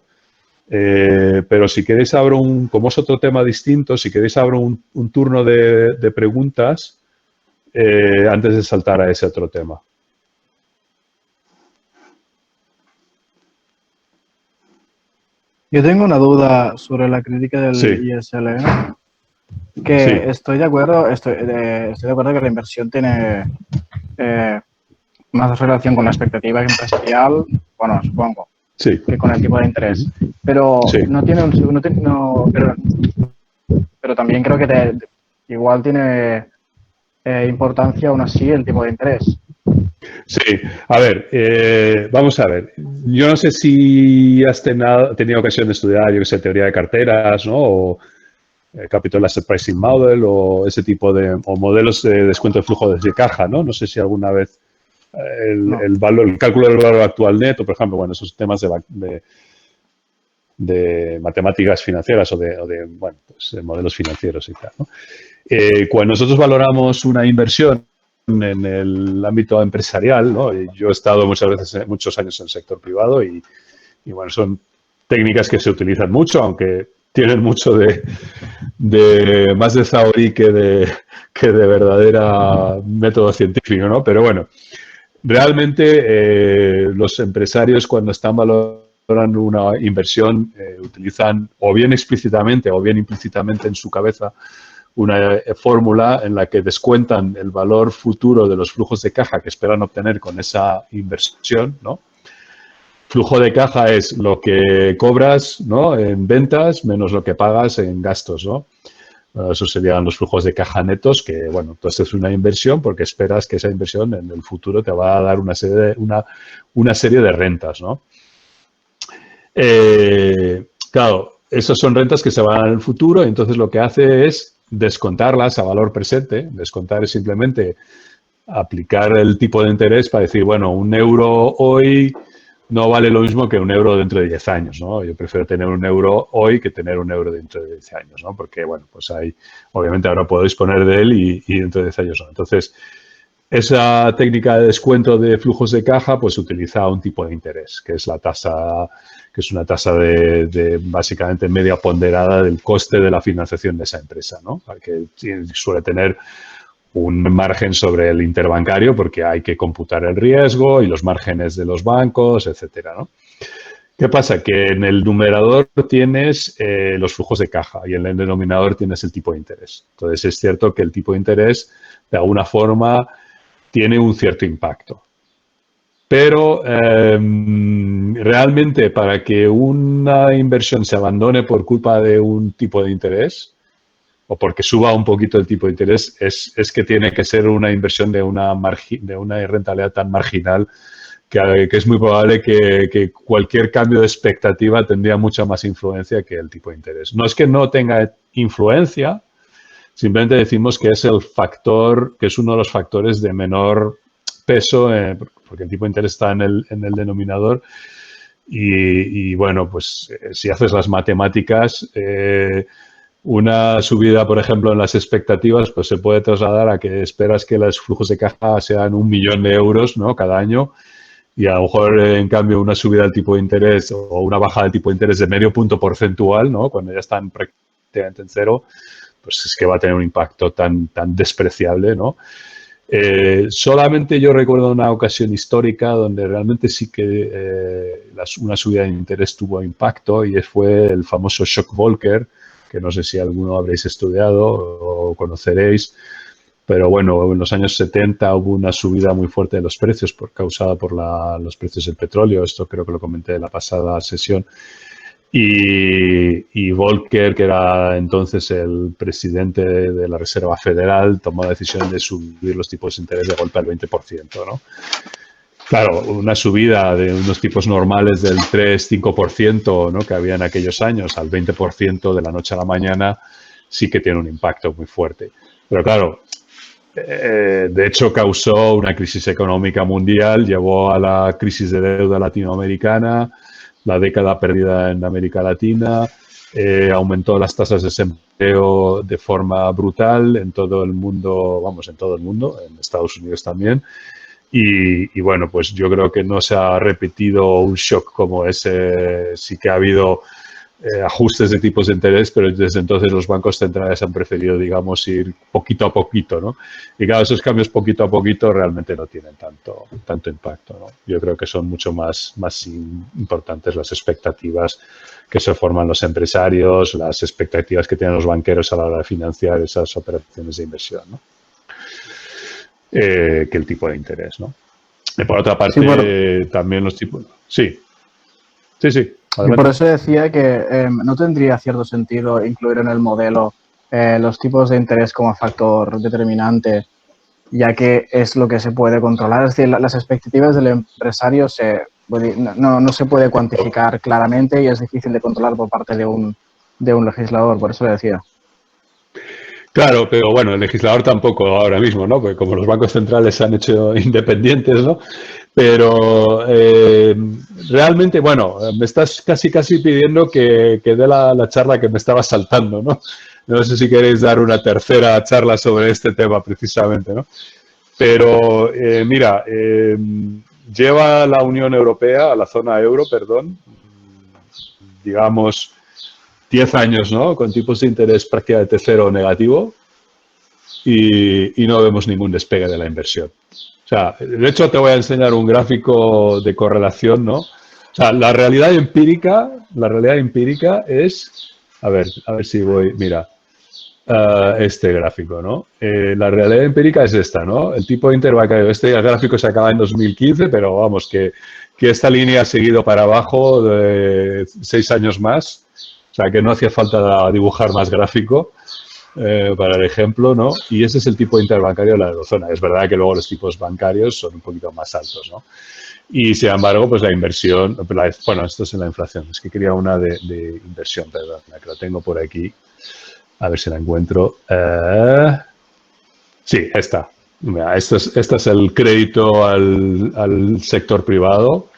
S1: Pero si queréis abro como es otro tema distinto, si queréis abro un turno de preguntas antes de saltar a ese otro tema.
S2: Yo tengo una duda sobre la crítica del ISLN, que estoy de acuerdo que la inversión tiene más relación con la expectativa empresarial, bueno, supongo. Que con el tipo de interés. Pero no tiene pero también creo que igual tiene importancia aún así el tipo de interés.
S1: Sí, a ver, vamos a ver. Yo no sé si has tenido ocasión de estudiar, yo que sé, teoría de carteras, ¿no? O Capital Asset Pricing Model o ese tipo o modelos de descuento de flujo de caja, ¿no? No sé si alguna vez el cálculo del valor actual neto, por ejemplo, bueno, esos temas de matemáticas financieras o de modelos financieros y tal, ¿no? Cuando nosotros valoramos una inversión en el ámbito empresarial, ¿no? Yo he estado muchos años en el sector privado y bueno, son técnicas que se utilizan mucho, aunque tienen mucho más de theory que de verdadera método científico, ¿no? Pero bueno, realmente los empresarios cuando están valorando una inversión utilizan o bien explícitamente o bien implícitamente en su cabeza una fórmula en la que descuentan el valor futuro de los flujos de caja que esperan obtener con esa inversión, ¿no? Flujo de caja es lo que cobras, ¿no?, en ventas menos lo que pagas en gastos, ¿no? Eso serían los flujos de caja netos, que, bueno, tú haces una inversión porque esperas que esa inversión en el futuro te va a dar una serie de rentas, ¿no? Claro, esas son rentas que se van a dar en el futuro y entonces lo que hace es descontarlas a valor presente. Descontar es simplemente aplicar el tipo de interés para decir, bueno, un euro hoy no vale lo mismo que un euro dentro de 10 años, ¿no? Yo prefiero tener un euro hoy que tener un euro dentro de 10 años, ¿no? Porque, bueno, pues ahí, obviamente ahora puedo disponer de él y dentro de 10 años no. Entonces, esa técnica de descuento de flujos de caja, pues utiliza un tipo de interés, que es la tasa, que es una tasa de básicamente media ponderada del coste de la financiación de esa empresa, ¿no? Que suele tener un margen sobre el interbancario porque hay que computar el riesgo y los márgenes de los bancos, etcétera, ¿no? ¿Qué pasa? Que en el numerador tienes los flujos de caja y en el denominador tienes el tipo de interés. Entonces, es cierto que el tipo de interés, de alguna forma, tiene un cierto impacto. Pero realmente para que una inversión se abandone por culpa de un tipo de interés, o porque suba un poquito el tipo de interés, es que tiene que ser una inversión de una rentabilidad tan marginal que es muy probable que cualquier cambio de expectativa tendría mucha más influencia que el tipo de interés. No es que no tenga influencia, simplemente decimos que es el factor, que es uno de los factores de menor peso, porque el tipo de interés está en el denominador. Y bueno, pues si haces las matemáticas, una subida, por ejemplo, en las expectativas, pues se puede trasladar a que esperas que los flujos de caja sean 1 millón de euros, ¿no?, cada año, y a lo mejor, en cambio, una subida del tipo de interés o una bajada del tipo de interés de medio punto porcentual, ¿no?, cuando ya están prácticamente en cero, pues es que va a tener un impacto tan despreciable, ¿no? Solamente yo recuerdo una ocasión histórica donde realmente sí que una subida de interés tuvo impacto y fue el famoso shock Volcker, que no sé si alguno habréis estudiado o conoceréis, Pero bueno, en los años 70 hubo una subida muy fuerte de los precios causada por los precios del petróleo. Esto creo que lo comenté en la pasada sesión. Y Volcker, que era entonces el presidente de la Reserva Federal, tomó la decisión de subir los tipos de interés de golpe al 20%, ¿no? Claro, una subida de unos tipos normales del 3-5%, ¿no?, que había en aquellos años, al 20% de la noche a la mañana, sí que tiene un impacto muy fuerte. Pero claro, de hecho causó una crisis económica mundial, llevó a la crisis de deuda latinoamericana, la década perdida en América Latina, aumentó las tasas de desempleo de forma brutal en todo el mundo, vamos, en todo el mundo, en Estados Unidos también. Y bueno, pues yo creo que no se ha repetido un shock como ese. Sí que ha habido ajustes de tipos de interés, pero desde entonces los bancos centrales han preferido, digamos, ir poquito a poquito, ¿no? Y claro, esos cambios poquito a poquito realmente no tienen tanto impacto, ¿no? Yo creo que son mucho más importantes las expectativas que se forman los empresarios, las expectativas que tienen los banqueros a la hora de financiar esas operaciones de inversión, ¿no? Que el tipo de interés, ¿no? Y por otra parte, sí, también los tipos... Sí.
S2: Y por eso decía que no tendría cierto sentido incluir en el modelo los tipos de interés como factor determinante, ya que es lo que se puede controlar. Es decir, las expectativas del empresario no se puede cuantificar claramente y es difícil de controlar por parte de un legislador, por eso le decía.
S1: Claro, pero bueno, el legislador tampoco ahora mismo, ¿no? Porque como los bancos centrales se han hecho independientes, ¿no? Pero realmente, bueno, me estás casi pidiendo que dé la charla que me estaba saltando, ¿no? No sé si queréis dar una tercera charla sobre este tema precisamente, ¿no? Pero mira, lleva la Unión Europea, a la zona euro, perdón, digamos 10 años, ¿no?, con tipos de interés prácticamente cero o negativo y no vemos ningún despegue de la inversión. O sea, de hecho te voy a enseñar un gráfico de correlación, ¿no? O sea, la realidad empírica es, a ver si voy, mira, este gráfico, ¿no? La realidad empírica es esta, ¿no? El tipo interbancario, este gráfico se acaba en 2015, pero vamos, que esta línea ha seguido para abajo de 6 años más. O sea, que no hacía falta dibujar más gráfico para el ejemplo, ¿no? Y ese es el tipo interbancario de la eurozona. Es verdad que luego los tipos bancarios son un poquito más altos, ¿no? Y sin embargo, pues la inversión, bueno, esto es en la inflación. Es que quería una de inversión, perdón, que la tengo por aquí. A ver si la encuentro. Sí, esta. Mira, este es el crédito al sector privado,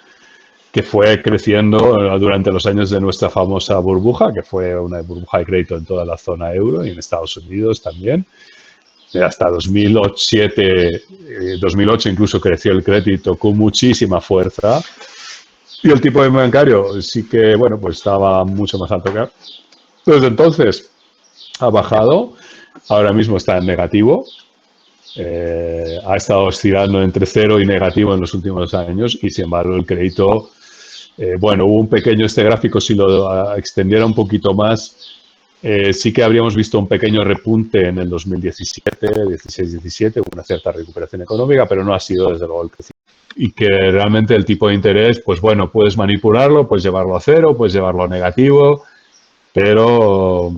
S1: que fue creciendo durante los años de nuestra famosa burbuja, que fue una burbuja de crédito en toda la zona euro y en Estados Unidos también. Hasta 2008 incluso creció el crédito con muchísima fuerza. Y el tipo de bancario sí que, bueno, pues estaba mucho más alto que desde entonces. Ha bajado, ahora mismo está en negativo. Ha estado oscilando entre cero y negativo en los últimos años y, sin embargo, el crédito... bueno, hubo un pequeño, este gráfico, si lo extendiera un poquito más, sí que habríamos visto un pequeño repunte en el 2017, 16-17, hubo una cierta recuperación económica, pero no ha sido desde luego el crecimiento. Y que realmente el tipo de interés, pues bueno, puedes manipularlo, puedes llevarlo a cero, puedes llevarlo a negativo, pero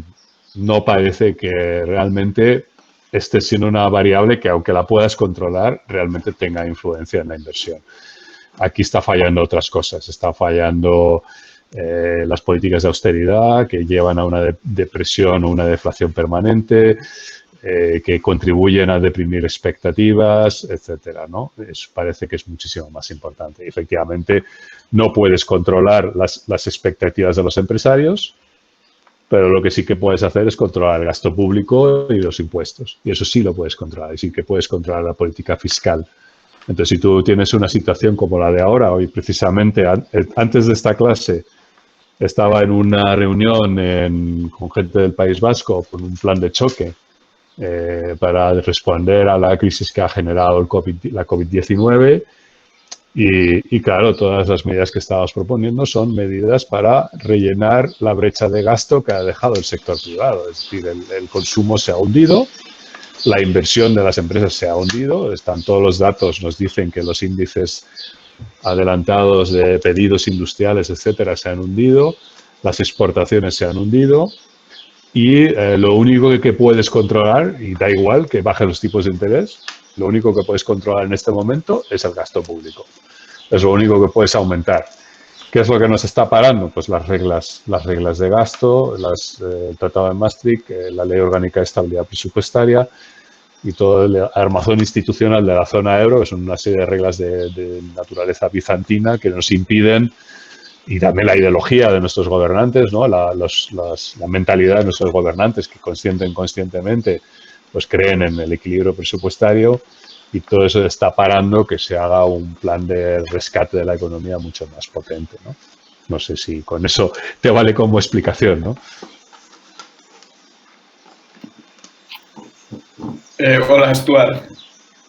S1: no parece que realmente esté siendo una variable que, aunque la puedas controlar, realmente tenga influencia en la inversión. Aquí está fallando otras cosas, está fallando las políticas de austeridad que llevan a una depresión o una deflación permanente, que contribuyen a deprimir expectativas, etcétera, ¿no? Parece que es muchísimo más importante. Y efectivamente, no puedes controlar las expectativas de los empresarios, pero lo que sí que puedes hacer es controlar el gasto público y los impuestos. Y eso sí lo puedes controlar, y sí que puedes controlar la política fiscal. Entonces, si tú tienes una situación como la de ahora, hoy precisamente antes de esta clase estaba en una reunión con gente del País Vasco con un plan de choque para responder a la crisis que ha generado la COVID-19 y claro, todas las medidas que estábamos proponiendo son medidas para rellenar la brecha de gasto que ha dejado el sector privado. Es decir, el consumo se ha hundido. la inversión de las empresas se ha hundido. Están todos los datos, nos dicen que los índices adelantados de pedidos industriales, etcétera, se han hundido, las exportaciones se han hundido y lo único que puedes controlar, y da igual que bajen los tipos de interés, lo único que puedes controlar en este momento es el gasto público. Es lo único que puedes aumentar. ¿Qué es lo que nos está parando? Pues las reglas de gasto, el Tratado de Maastricht, la Ley Orgánica de Estabilidad Presupuestaria y todo el armazón institucional de la zona euro, que son una serie de reglas de naturaleza bizantina que nos impiden, y también la ideología de nuestros gobernantes, ¿no? La mentalidad de nuestros gobernantes que conscientemente pues creen en el equilibrio presupuestario, y todo eso está parando que se haga un plan de rescate de la economía mucho más potente, ¿no? No sé si con eso te vale como explicación, ¿no?
S3: Hola, Stuart.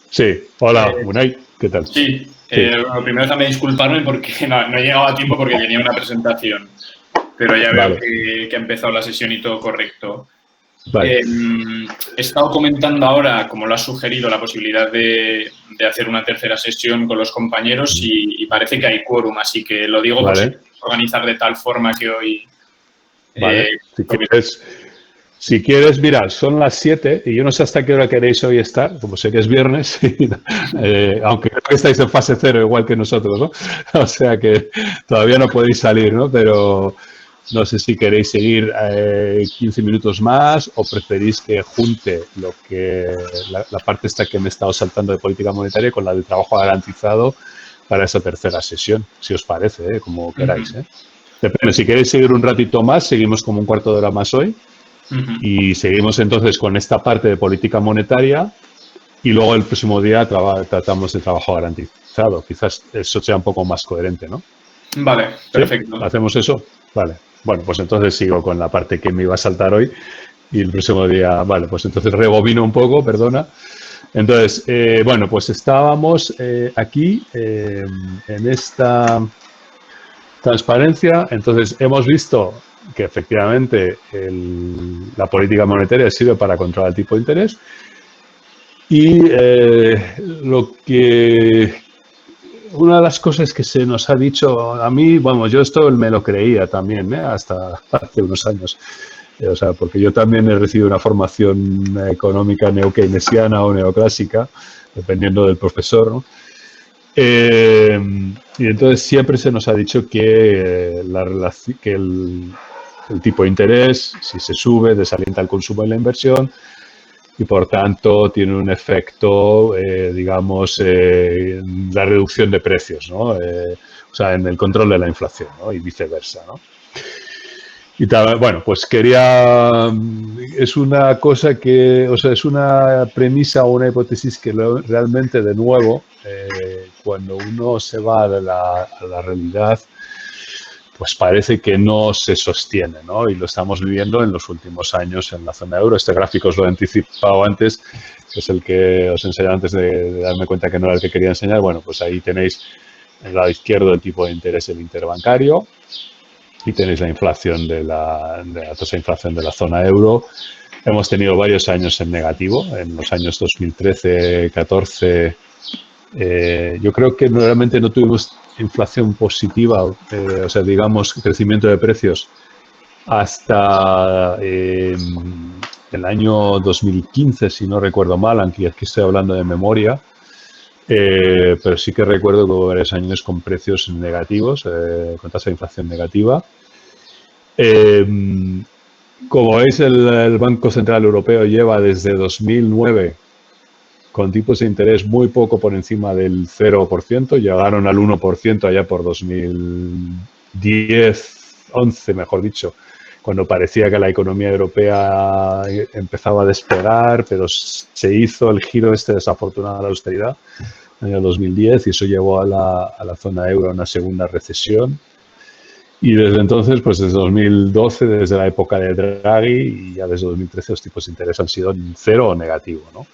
S1: Sí, hola, Unai, ¿qué tal?
S3: Sí, bueno, primero déjame disculparme porque no he llegado a tiempo porque tenía una presentación, pero ya veo que ha empezado la sesión y todo correcto. Vale. He estado comentando ahora, como lo has sugerido, la posibilidad de hacer una tercera sesión con los compañeros y parece que hay quórum, así que lo digo por organizar de tal forma que hoy...
S1: Vale, si quieres, mira, son las 7 y yo no sé hasta qué hora queréis hoy estar, como sé que es viernes, aunque creo que estáis en fase 0 igual que nosotros, ¿no? O sea que todavía no podéis salir, ¿no? Pero... no sé si queréis seguir 15 minutos más o preferís que junte la parte esta que me he estado saltando de política monetaria con la de trabajo garantizado para esa tercera sesión, si os parece, como queráis. Depende, si queréis seguir un ratito más, seguimos como un cuarto de hora más hoy y seguimos entonces con esta parte de política monetaria y luego el próximo día tratamos de trabajo garantizado. Quizás eso sea un poco más coherente, ¿no?
S3: Vale, perfecto.
S1: ¿Sí? ¿Hacemos eso? Vale. Bueno, pues entonces sigo con la parte que me iba a saltar hoy y el próximo día, vale, pues entonces rebobino un poco, perdona. Entonces, bueno, pues estábamos aquí en esta transparencia. Entonces, hemos visto que efectivamente la política monetaria sirve para controlar el tipo de interés y una de las cosas que se nos ha dicho a mí, vamos, yo esto me lo creía también, hasta hace unos años. O sea, porque yo también he recibido una formación económica neokeynesiana o neoclásica, dependiendo del profesor, ¿no? Y entonces siempre se nos ha dicho que, el tipo de interés, si se sube, desalienta el consumo y la inversión, y por tanto tiene un efecto, digamos, en la reducción de precios, ¿no? O sea, en el control de la inflación, ¿no? Y viceversa, ¿no? Y bueno, pues es una cosa que, o sea, es una premisa o una hipótesis que realmente, de nuevo, cuando uno se va a la realidad, pues parece que no se sostiene, ¿no? Y lo estamos viviendo en los últimos años en la zona euro. Este gráfico os lo he anticipado antes, que es el que os enseñé antes de darme cuenta que no era el que quería enseñar. Bueno, pues ahí tenéis en el lado izquierdo el tipo de interés del interbancario y tenéis la inflación de la tasa de inflación de la zona euro. Hemos tenido varios años en negativo, en los años 2013, 14. Yo creo que realmente no tuvimos inflación positiva, o sea, digamos, crecimiento de precios hasta el año 2015, si no recuerdo mal, aunque aquí estoy hablando de memoria, pero sí que recuerdo que hubo varios años con precios negativos, con tasa de inflación negativa. Como veis, el Banco Central Europeo lleva desde 2009 con tipos de interés muy poco por encima del 0%, llegaron al 1% allá por 2010, 11, mejor dicho, cuando parecía que la economía europea empezaba a despegar, pero se hizo el giro desafortunado a la austeridad en el año 2010 y eso llevó a la zona euro a una segunda recesión. Y desde entonces, pues desde 2012, desde la época de Draghi y ya desde 2013 los tipos de interés han sido cero o negativo, ¿no? O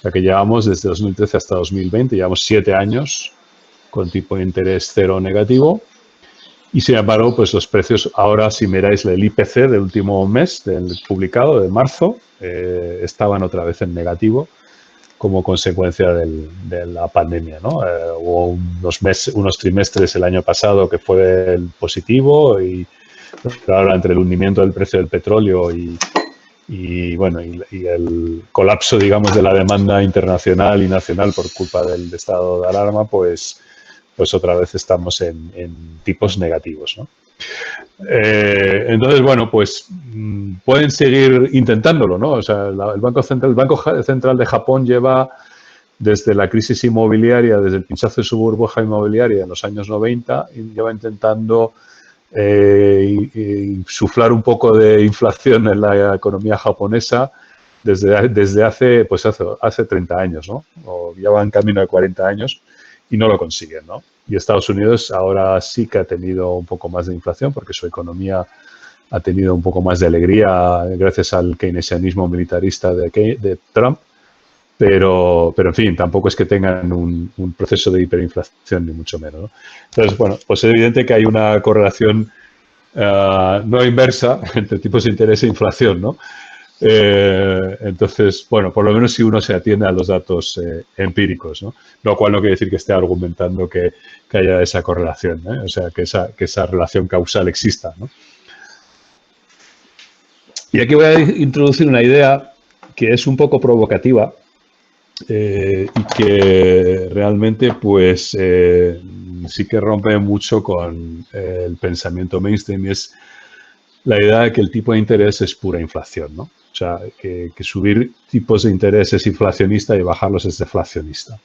S1: sea que llevamos desde 2013 hasta 2020, llevamos 7 años con tipo de interés cero o negativo. Y sin embargo, pues los precios, ahora si miráis el IPC del último mes, del publicado, de marzo, estaban otra vez en negativo como consecuencia de la pandemia, ¿no? Hubo unos trimestres el año pasado que fue el positivo y ahora entre el hundimiento del precio del petróleo y el colapso, digamos, de la demanda internacional y nacional por culpa del estado de alarma, pues otra vez estamos en tipos negativos, ¿no? Entonces, bueno, pues pueden seguir intentándolo, ¿no? O sea, el Banco Central de Japón lleva desde la crisis inmobiliaria, desde el pinchazo de su burbuja inmobiliaria en los años 90, y lleva intentando insuflar un poco de inflación en la economía japonesa desde hace 30 años, ¿no? O ya va en camino de 40 años y no lo consiguen, ¿no? Y Estados Unidos ahora sí que ha tenido un poco más de inflación porque su economía ha tenido un poco más de alegría gracias al keynesianismo militarista de Trump, pero en fin, tampoco es que tengan un proceso de hiperinflación ni mucho menos, ¿no? Entonces, bueno, pues es evidente que hay una correlación no inversa entre tipos de interés e inflación, ¿no? Entonces, bueno, por lo menos si uno se atiende a los datos empíricos, ¿no? Lo cual no quiere decir que esté argumentando que haya esa correlación, ¿eh? O sea, que esa relación causal exista, ¿no? Y aquí voy a introducir una idea que es un poco provocativa y que realmente, pues, sí que rompe mucho con el pensamiento mainstream, y es la idea de que el tipo de interés es pura inflación, ¿no? O sea, que subir tipos de interés es inflacionista y bajarlos es deflacionista.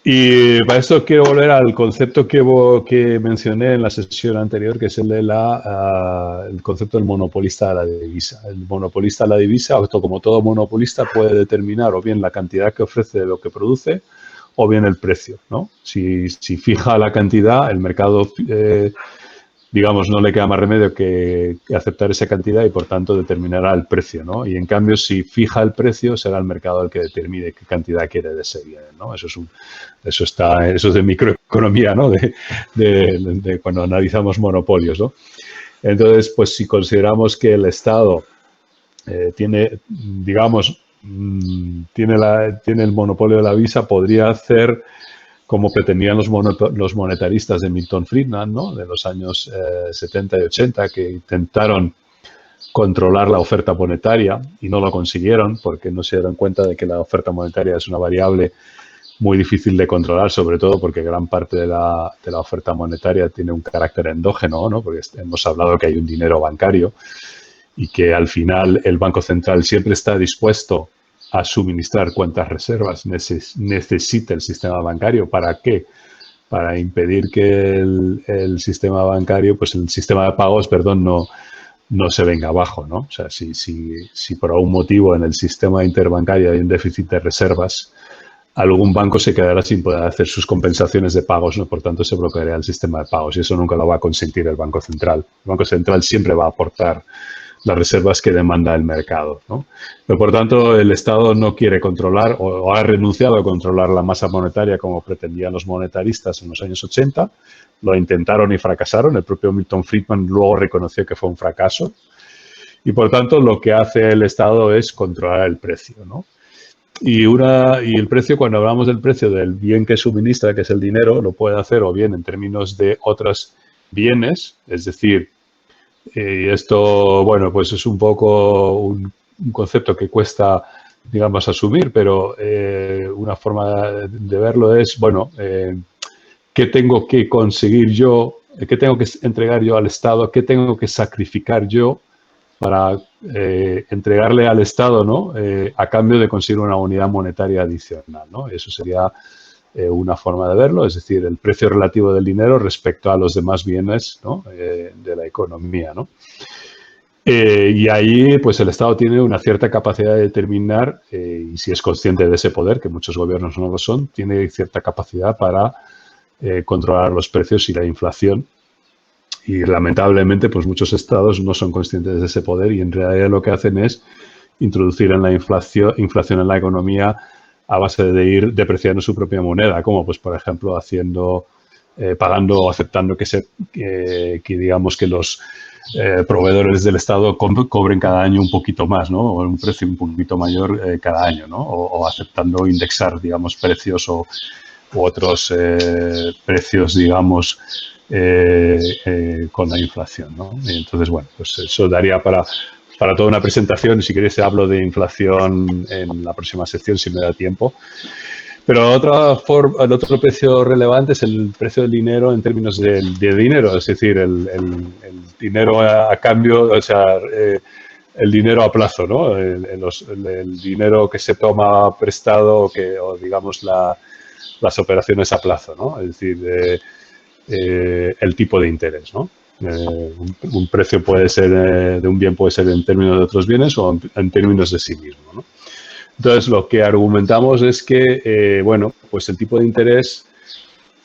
S1: Y para esto quiero volver al concepto que mencioné en la sesión anterior, que es el de el concepto del monopolista de la divisa. El monopolista de la divisa, como todo monopolista, puede determinar o bien la cantidad que ofrece de lo que produce o bien el precio, ¿no? Si fija la cantidad, el mercado digamos, no le queda más remedio que aceptar esa cantidad y, por tanto, determinará el precio, ¿no? Y, en cambio, si fija el precio, será el mercado el que determine qué cantidad quiere de ese bien, ¿no? Eso es de microeconomía, ¿no? De cuando analizamos monopolios, ¿no? Entonces, pues, si consideramos que el Estado tiene, digamos, tiene el monopolio de la divisa, podría hacer como pretendían los monetaristas de Milton Friedman, ¿no? De los años 70 y 80, que intentaron controlar la oferta monetaria y no lo consiguieron porque no se dieron cuenta de que la oferta monetaria es una variable muy difícil de controlar, sobre todo porque gran parte de la oferta monetaria tiene un carácter endógeno, ¿no? Porque hemos hablado que hay un dinero bancario y que al final el Banco Central siempre está dispuesto a suministrar cuántas reservas necesita el sistema bancario. ¿Para qué? Para impedir que el sistema bancario, pues el sistema de pagos, perdón, no se venga abajo, ¿no? O sea, si por algún motivo en el sistema interbancario hay un déficit de reservas, algún banco se quedará sin poder hacer sus compensaciones de pagos, ¿no? Por tanto, se bloqueará el sistema de pagos y eso nunca lo va a consentir el Banco Central. El Banco Central siempre va a aportar las reservas que demanda el mercado, ¿no? Pero, por tanto, el Estado no quiere controlar o ha renunciado a controlar la masa monetaria como pretendían los monetaristas en los años 80. Lo intentaron y fracasaron. El propio Milton Friedman luego reconoció que fue un fracaso. Y, por tanto, lo que hace el Estado es controlar el precio, ¿no? Y el precio, cuando hablamos del precio del bien que suministra, que es el dinero, lo puede hacer o bien en términos de otros bienes, es decir, y esto, bueno, pues es un poco un concepto que cuesta, digamos, asumir, pero una forma de verlo es, bueno, ¿qué tengo que conseguir yo? ¿Qué tengo que entregar yo al Estado? ¿Qué tengo que sacrificar yo para entregarle al Estado, ¿no? A cambio de conseguir una unidad monetaria adicional, ¿no? Eso sería una forma de verlo, es decir, el precio relativo del dinero respecto a los demás bienes, ¿no? De la economía, ¿no? Y ahí, pues, el Estado tiene una cierta capacidad de determinar, y si es consciente de ese poder, que muchos gobiernos no lo son, tiene cierta capacidad para controlar los precios y la inflación. Y, lamentablemente, pues muchos estados no son conscientes de ese poder y en realidad lo que hacen es introducir en la inflación en la economía a base de ir depreciando su propia moneda, como, pues, por ejemplo, haciendo pagando o aceptando que digamos que los proveedores del Estado cobren cada año un poquito más, ¿no? O un precio un poquito mayor cada año, ¿no? O aceptando indexar, digamos, precios u otros precios, digamos, con la inflación, ¿no? Y entonces, bueno, pues eso daría para toda una presentación. Si queréis hablo de inflación en la próxima sección si me da tiempo. Pero el otro precio relevante es el precio del dinero en términos de dinero, es decir, el dinero a cambio, o sea, el dinero a plazo, ¿no? El dinero que se toma prestado o digamos las operaciones a plazo, ¿no? Es decir, el tipo de interés, ¿no? Un precio puede ser de un bien, puede ser en términos de otros bienes o en términos de sí mismo, ¿no? Entonces, lo que argumentamos es que, bueno, pues el tipo de interés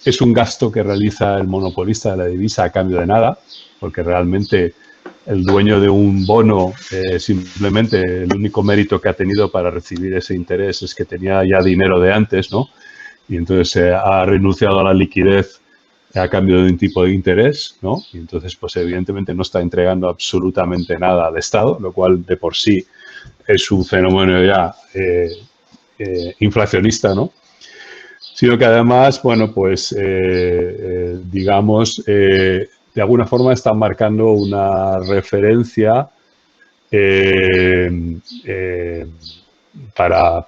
S1: es un gasto que realiza el monopolista de la divisa a cambio de nada, porque realmente el dueño de un bono, simplemente el único mérito que ha tenido para recibir ese interés es que tenía ya dinero de antes, ¿no? Y entonces ha renunciado a la liquidez a cambio de un tipo de interés, ¿no? Y entonces, pues evidentemente no está entregando absolutamente nada al Estado, lo cual de por sí es un fenómeno ya inflacionista, ¿no? Sino que además, bueno, pues digamos, de alguna forma están marcando una referencia para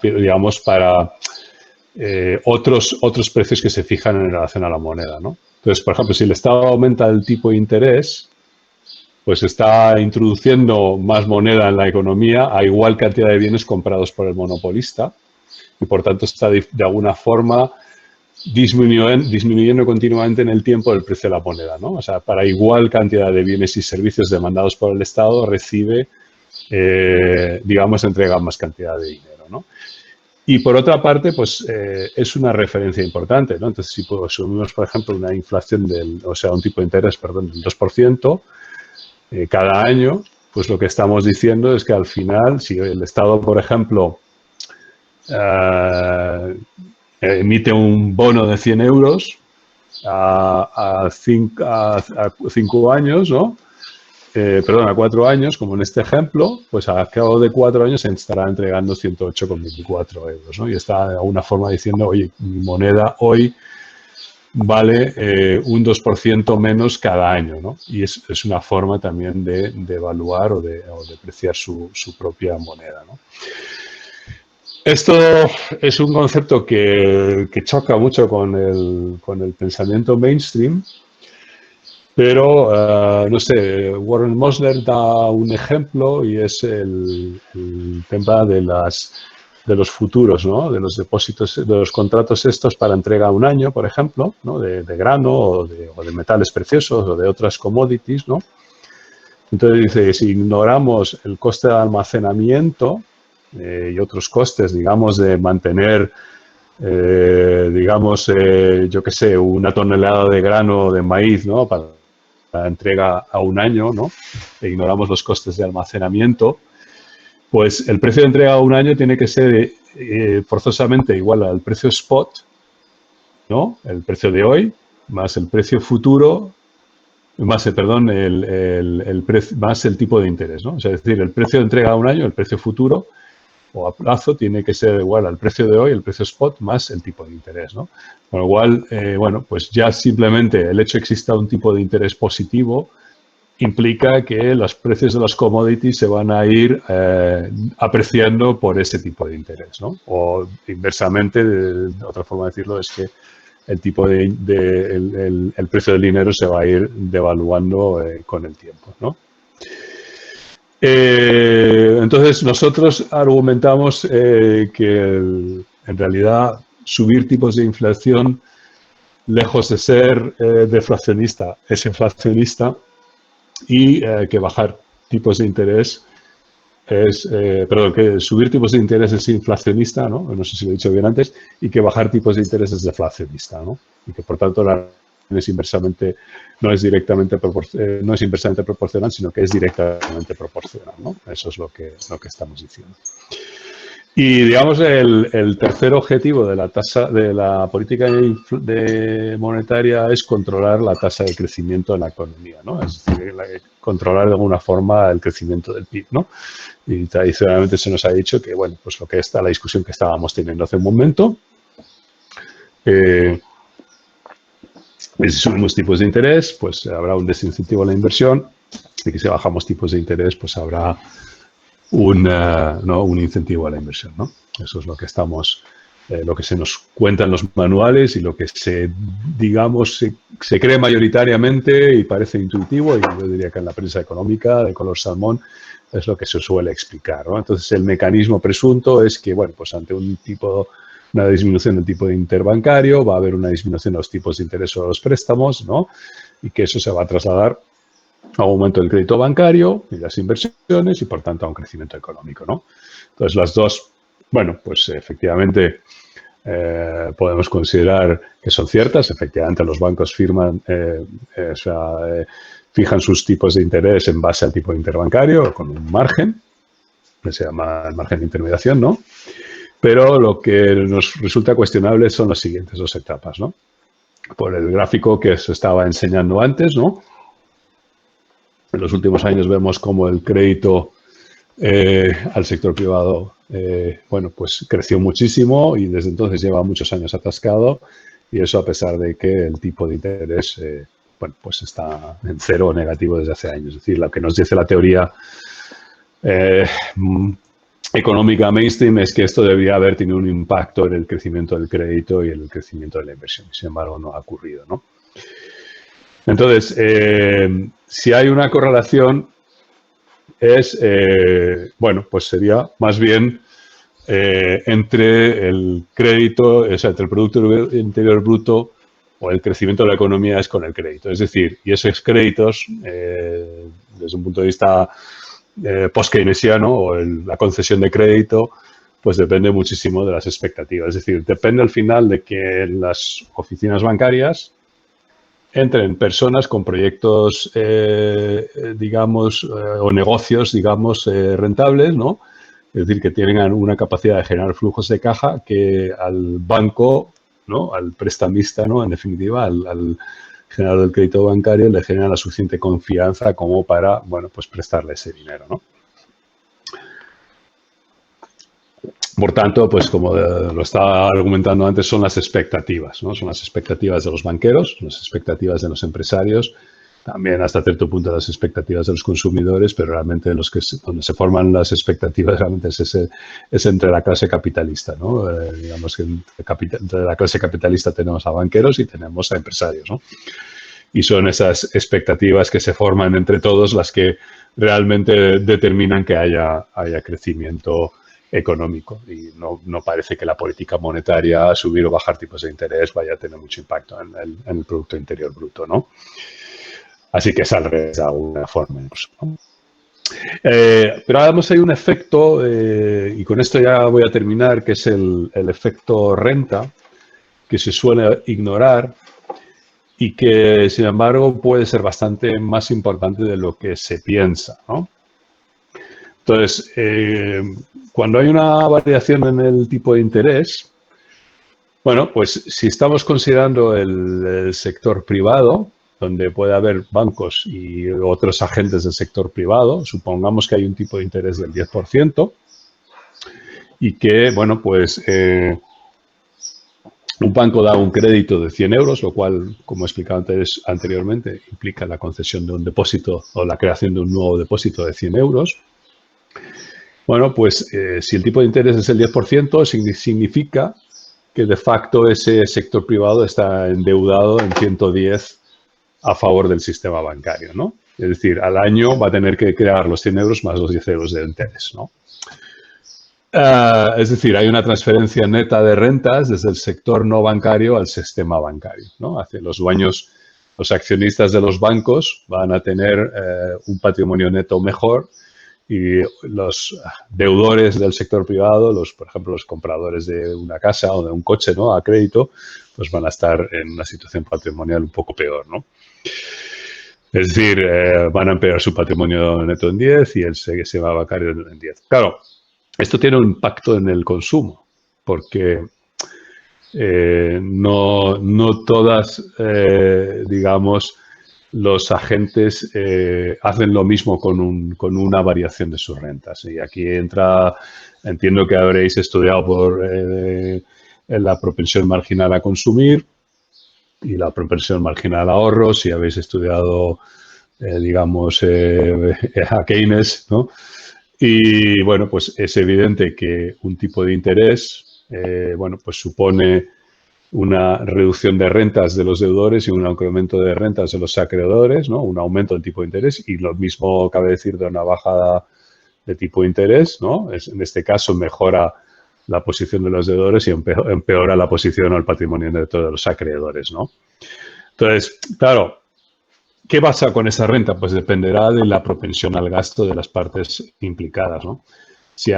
S1: otros precios que se fijan en relación a la moneda, ¿no? Entonces, por ejemplo, si el Estado aumenta el tipo de interés, pues está introduciendo más moneda en la economía a igual cantidad de bienes comprados por el monopolista y, por tanto, está de alguna forma disminuyendo continuamente en el tiempo el precio de la moneda, ¿no? O sea, para igual cantidad de bienes y servicios demandados por el Estado recibe, digamos, entrega más cantidad de dinero, ¿no? Y por otra parte, pues es una referencia importante, ¿no? Entonces, si asumimos, por ejemplo, una inflación un tipo de interés, perdón, del 2%, cada año, pues lo que estamos diciendo es que al final, si el Estado, por ejemplo, emite un bono de 100 euros a 5 años, ¿no? A 4 años, como en este ejemplo, pues al cabo de 4 años se estará entregando 108,24 euros, ¿no? Y está de alguna forma diciendo, oye, mi moneda hoy vale un 2% menos cada año, ¿no? Y es una forma también de evaluar o de apreciar su propia moneda, ¿no? Esto es un concepto que choca mucho con el pensamiento mainstream, pero, no sé, Warren Mosler da un ejemplo y es el tema de los futuros, ¿no? De los depósitos, de los contratos estos para entrega a un año, por ejemplo, ¿no? De grano o de metales preciosos o de otras commodities, ¿no? Entonces dice, si ignoramos el coste de almacenamiento y otros costes, digamos, de mantener, digamos, yo qué sé, una tonelada de grano de maíz, ¿no? Para la entrega a un año, ¿no? E ignoramos los costes de almacenamiento, pues el precio de entrega a un año tiene que ser forzosamente igual al precio spot, ¿no? El precio de hoy, más el precio futuro, más, más el tipo de interés, ¿no? O sea, es decir, el precio de entrega a un año, el precio futuro o a plazo tiene que ser igual al precio de hoy, el precio spot, más el tipo de interés, ¿no? Con lo cual, bueno, pues ya simplemente el hecho de que exista un tipo de interés positivo implica que los precios de las commodities se van a ir apreciando por ese tipo de interés, ¿no? O inversamente, otra forma de decirlo es que el tipo el precio del dinero se va a ir devaluando con el tiempo, ¿no? Entonces, nosotros argumentamos que en realidad subir tipos de inflación, lejos de ser deflacionista, es inflacionista, y que bajar tipos de interés que subir tipos de interés es inflacionista, ¿no? No sé si lo he dicho bien antes, y que bajar tipos de interés es deflacionista, ¿no? Y que por tanto no es inversamente proporcional, sino que es directamente proporcional, ¿no? Eso es lo que estamos diciendo. Y digamos el tercer objetivo de la tasa de la política monetaria es controlar la tasa de crecimiento en la economía, ¿no? Es decir, controlar de alguna forma el crecimiento del PIB, ¿no? Y tradicionalmente se nos ha dicho que, bueno, pues lo que está la discusión que estábamos teniendo hace un momento, si subimos tipos de interés, pues habrá un desincentivo a la inversión, y que si bajamos tipos de interés, pues habrá un incentivo a la inversión, ¿no? Eso es lo que lo que se nos cuenta en los manuales y lo que se cree mayoritariamente y parece intuitivo, y yo diría que en la prensa económica de color salmón es lo que se suele explicar, ¿no? Entonces, el mecanismo presunto es que, bueno, pues ante una disminución del tipo de interbancario va a haber una disminución de los tipos de interés sobre los préstamos, ¿no? Y que eso se va a trasladar a un aumento del crédito bancario y las inversiones y, por tanto, a un crecimiento económico, ¿no? Entonces, las dos, bueno, pues efectivamente podemos considerar que son ciertas. Efectivamente, los bancos fijan sus tipos de interés en base al tipo de interbancario con un margen, que se llama el margen de intermediación, ¿no? Pero lo que nos resulta cuestionable son las siguientes dos etapas, ¿no? Por el gráfico que os estaba enseñando antes, ¿no? En los últimos años vemos cómo el crédito al sector privado, bueno, pues creció muchísimo y desde entonces lleva muchos años atascado, y eso a pesar de que el tipo de interés, bueno, pues está en cero o negativo desde hace años. Es decir, lo que nos dice la teoría económica mainstream es que esto debería haber tenido un impacto en el crecimiento del crédito y en el crecimiento de la inversión. Sin embargo, no ha ocurrido, ¿no? Entonces, si hay una correlación, bueno, pues sería más bien entre el crédito, o sea, entre el Producto Interior Bruto o el crecimiento de la economía es con el crédito. Es decir, y esos créditos, desde un punto de vista post-keynesiano o la concesión de crédito, pues depende muchísimo de las expectativas. Es decir, depende al final de que en las oficinas bancarias entren personas con proyectos, digamos, o negocios, digamos, rentables, ¿no? Es decir, que tienen una capacidad de generar flujos de caja que al banco, ¿no? Al prestamista, ¿no? En definitiva, al generador del crédito bancario le genera la suficiente confianza como para, bueno, pues prestarle ese dinero, ¿no? Por tanto, pues como lo estaba argumentando antes, son las expectativas, ¿no? Son las expectativas de los banqueros, las expectativas de los empresarios, también hasta cierto punto las expectativas de los consumidores, pero realmente donde se forman las expectativas realmente es entre la clase capitalista, ¿no? Digamos que entre la clase capitalista tenemos a banqueros y tenemos a empresarios, ¿no? Y son esas expectativas que se forman entre todos las que realmente determinan que haya crecimiento económico, y no parece que la política monetaria, subir o bajar tipos de interés, vaya a tener mucho impacto en el Producto Interior Bruto, ¿no? Así que es al revés de alguna forma, ¿no? Pero además hay un efecto, y con esto ya voy a terminar, que es el efecto renta, que se suele ignorar y que, sin embargo, puede ser bastante más importante de lo que se piensa, ¿no? Entonces, cuando hay una variación en el tipo de interés, bueno, pues si estamos considerando el sector privado, donde puede haber bancos y otros agentes del sector privado, supongamos que hay un tipo de interés del 10% y que, bueno, pues un banco da un crédito de 100 euros, lo cual, como he explicado anteriormente, implica la concesión de un depósito o la creación de un nuevo depósito de 100 euros. Bueno, pues si el tipo de interés es el 10%, significa que de facto ese sector privado está endeudado en 110 a favor del sistema bancario, ¿no? Es decir, al año va a tener que crear los 100 euros más los 10 euros de interés, ¿no? Es decir, hay una transferencia neta de rentas desde el sector no bancario al sistema bancario, ¿no? Hacia los dueños, los accionistas de los bancos van a tener un patrimonio neto mejor, y los deudores del sector privado, por ejemplo, los compradores de una casa o de un coche, ¿no? A crédito, pues van a estar en una situación patrimonial un poco peor, ¿no? Es decir, van a empeorar su patrimonio neto en 10 y el sistema bancario en 10. Claro, esto tiene un impacto en el consumo, porque no todas, digamos, los agentes hacen lo mismo con una variación de sus rentas. Y aquí entiendo que habréis estudiado por la propensión marginal a consumir y la propensión marginal a ahorro, si habéis estudiado, digamos, a Keynes, ¿no? Y bueno, pues es evidente que un tipo de interés, bueno, pues supone una reducción de rentas de los deudores y un incremento de rentas de los acreedores, ¿no? Un aumento del tipo de interés, y lo mismo cabe decir de una bajada de tipo de interés, ¿no? En este caso mejora la posición de los deudores y empeora la posición o el patrimonio neto de los acreedores, ¿no? Entonces, claro, ¿qué pasa con esa renta? Pues dependerá de la propensión al gasto de las partes implicadas, ¿no? Si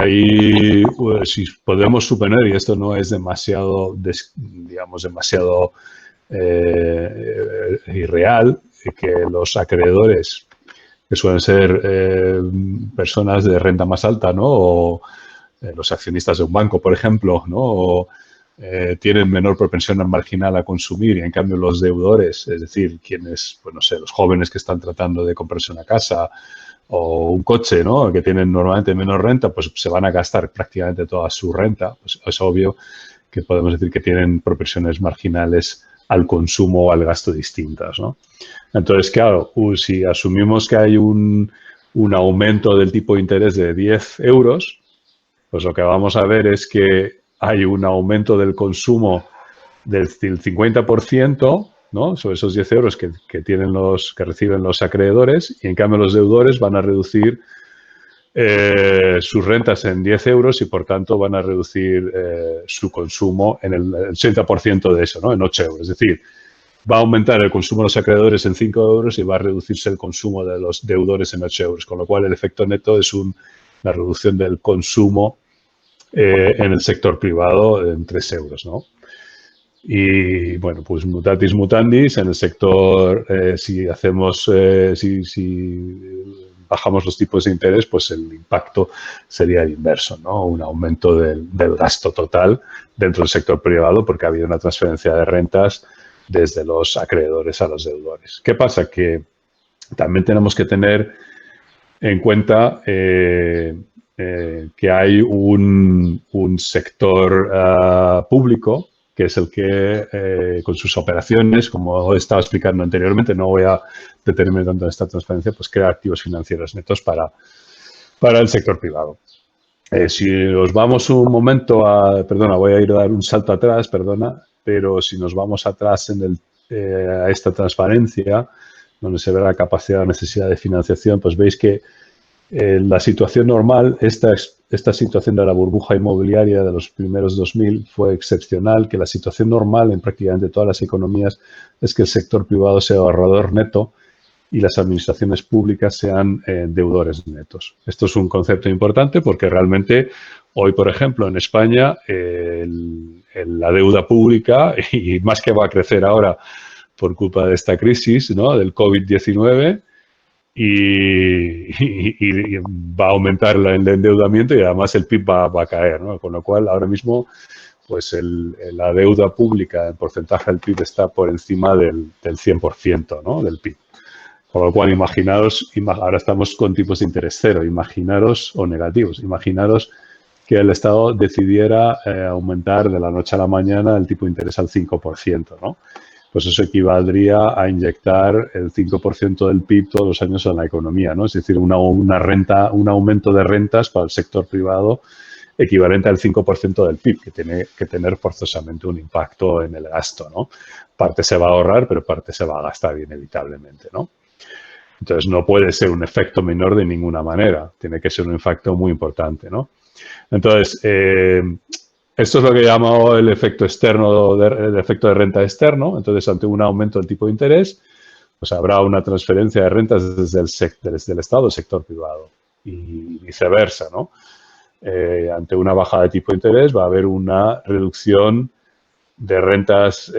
S1: podemos suponer, y esto no es demasiado, digamos, demasiado irreal, que los acreedores, que suelen ser personas de renta más alta, ¿no? O los accionistas de un banco, por ejemplo, ¿no? O, tienen menor propensión marginal a consumir, y en cambio los deudores, es decir, quienes, pues no sé, los jóvenes que están tratando de comprarse una casa o un coche, ¿no? Que tienen normalmente menos renta, pues se van a gastar prácticamente toda su renta. Pues es obvio que podemos decir que tienen propensiones marginales al consumo o al gasto distintas, ¿no? Entonces, claro, si asumimos que hay un aumento del tipo de interés de 10 euros, pues lo que vamos a ver es que hay un aumento del consumo del 50%, ¿no? Sobre esos 10 euros que reciben los acreedores, y en cambio los deudores van a reducir sus rentas en 10 euros y por tanto van a reducir su consumo en el 80% de eso, ¿no? En 8 euros. Es decir, va a aumentar el consumo de los acreedores en 5 euros y va a reducirse el consumo de los deudores en 8 euros, con lo cual el efecto neto es la reducción del consumo en el sector privado en 3 euros, ¿no? Y bueno, pues mutatis mutandis, en el sector, si bajamos los tipos de interés, pues el impacto sería el inverso, ¿no? Un aumento del gasto total dentro del sector privado, porque ha habido una transferencia de rentas desde los acreedores a los deudores. ¿Qué pasa? Que también tenemos que tener en cuenta que hay un sector público, que es el que, con sus operaciones, como he estado explicando anteriormente, no voy a detenerme tanto en esta transferencia, pues crea activos financieros netos para el sector privado. Si nos vamos un momento voy a ir a dar un salto atrás, pero si nos vamos atrás a esta transparencia, donde se ve la capacidad o necesidad de financiación, pues veis que la situación normal, esta situación de la burbuja inmobiliaria de los primeros 2000 fue excepcional, que la situación normal en prácticamente todas las economías es que el sector privado sea ahorrador neto y las administraciones públicas sean deudores netos. Esto es un concepto importante porque realmente hoy, por ejemplo, en España, la deuda pública, y más que va a crecer ahora por culpa de esta crisis, ¿no?, del COVID-19, y va a aumentar el endeudamiento y además el PIB va a caer, ¿no? Con lo cual, ahora mismo, pues la deuda pública en porcentaje del PIB está por encima del 100%, ¿no?, del PIB. Con lo cual, imaginaros, ahora estamos con tipos de interés cero, o negativos, imaginaros que el Estado decidiera aumentar de la noche a la mañana el tipo de interés al 5%, ¿no? Pues eso equivaldría a inyectar el 5% del PIB todos los años en la economía, ¿no? Es decir, un aumento de rentas para el sector privado equivalente al 5% del PIB, que tiene que tener forzosamente un impacto en el gasto, ¿no? Parte se va a ahorrar, pero parte se va a gastar inevitablemente, ¿no? Entonces, no puede ser un efecto menor de ninguna manera. Tiene que ser un efecto muy importante, ¿no? Entonces, esto es lo que llamo el efecto externo, el efecto de renta externo. Entonces, ante un aumento del tipo de interés, pues habrá una transferencia de rentas desde el Estado al sector privado y viceversa, ¿no? Ante una bajada de tipo de interés va a haber una reducción de rentas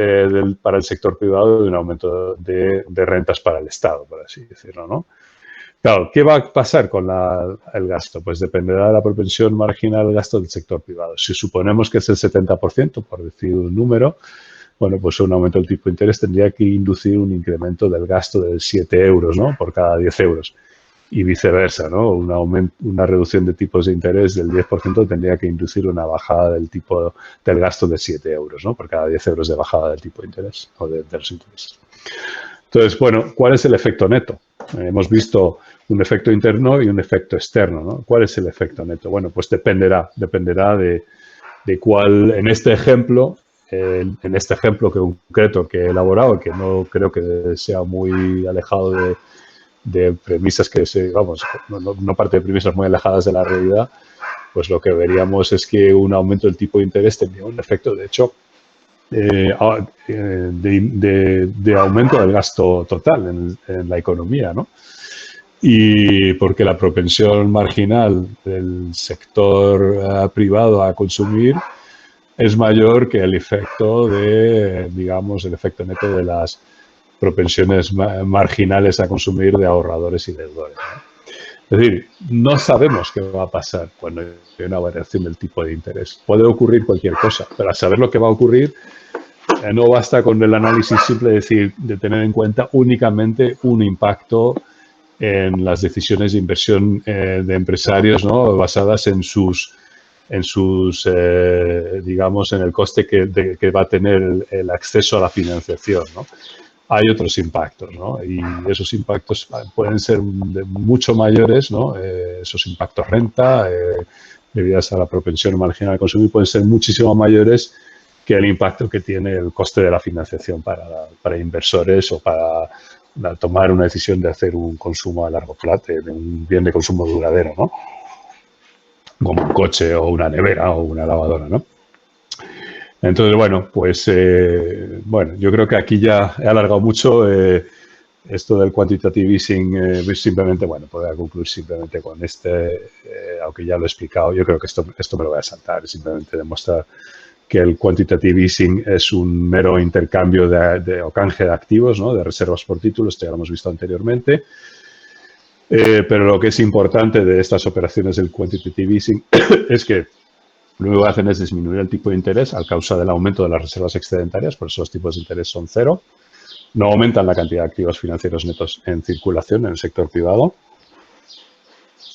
S1: para el sector privado y un aumento de rentas para el Estado, por así decirlo, ¿no? Claro, ¿qué va a pasar con el gasto? Pues dependerá de la propensión marginal del gasto del sector privado. Si suponemos que es el 70%, por decir un número, bueno, pues un aumento del tipo de interés tendría que inducir un incremento del gasto de 7 euros, ¿no? Por cada 10 euros. Y viceversa, ¿no? Una reducción de tipos de interés del 10% tendría que inducir una bajada del tipo del gasto de 7 euros, ¿no? Por cada 10 euros de bajada del tipo de interés o de los intereses. Entonces, bueno, ¿cuál es el efecto neto? Hemos visto un efecto interno y un efecto externo, ¿no? ¿Cuál es el efecto neto? Bueno, pues dependerá de cuál, en este ejemplo concreto que he elaborado, que no creo que sea muy alejado de premisas no parte de premisas muy alejadas de la realidad, pues lo que veríamos es que un aumento del tipo de interés tendría un efecto, de hecho, de aumento del gasto total en la economía, ¿no? Y porque la propensión marginal del sector privado a consumir es mayor que el efecto el efecto neto de las propensiones marginales a consumir de ahorradores y deudores, ¿no? Es decir, no sabemos qué va a pasar cuando hay una variación del tipo de interés. Puede ocurrir cualquier cosa, pero al saber lo que va a ocurrir, no basta con el análisis simple de tener en cuenta únicamente un impacto en las decisiones de inversión de empresarios, ¿no? Basadas en en el coste que va a tener el acceso a la financiación, ¿no? Hay otros impactos, ¿no? Y esos impactos pueden ser mucho mayores, ¿no? Esos impactos renta, debidas a la propensión marginal al consumir, pueden ser muchísimo mayores que el impacto que tiene el coste de la financiación para inversores o para tomar una decisión de hacer un consumo a largo plazo, de un bien de consumo duradero, ¿no? Como un coche o una nevera o una lavadora, ¿no? Entonces, bueno, pues, yo creo que aquí ya he alargado mucho esto del quantitative easing. Simplemente, podría concluir simplemente con aunque ya lo he explicado. Yo creo que esto me lo voy a saltar, simplemente demostrar que el quantitative easing es un mero intercambio o canje de activos, ¿no? De reservas por títulos, esto ya lo hemos visto anteriormente. Pero lo que es importante de estas operaciones del quantitative easing es que lo único que hacen es disminuir el tipo de interés a causa del aumento de las reservas excedentarias, por eso los tipos de interés son cero. No aumentan la cantidad de activos financieros netos en circulación en el sector privado,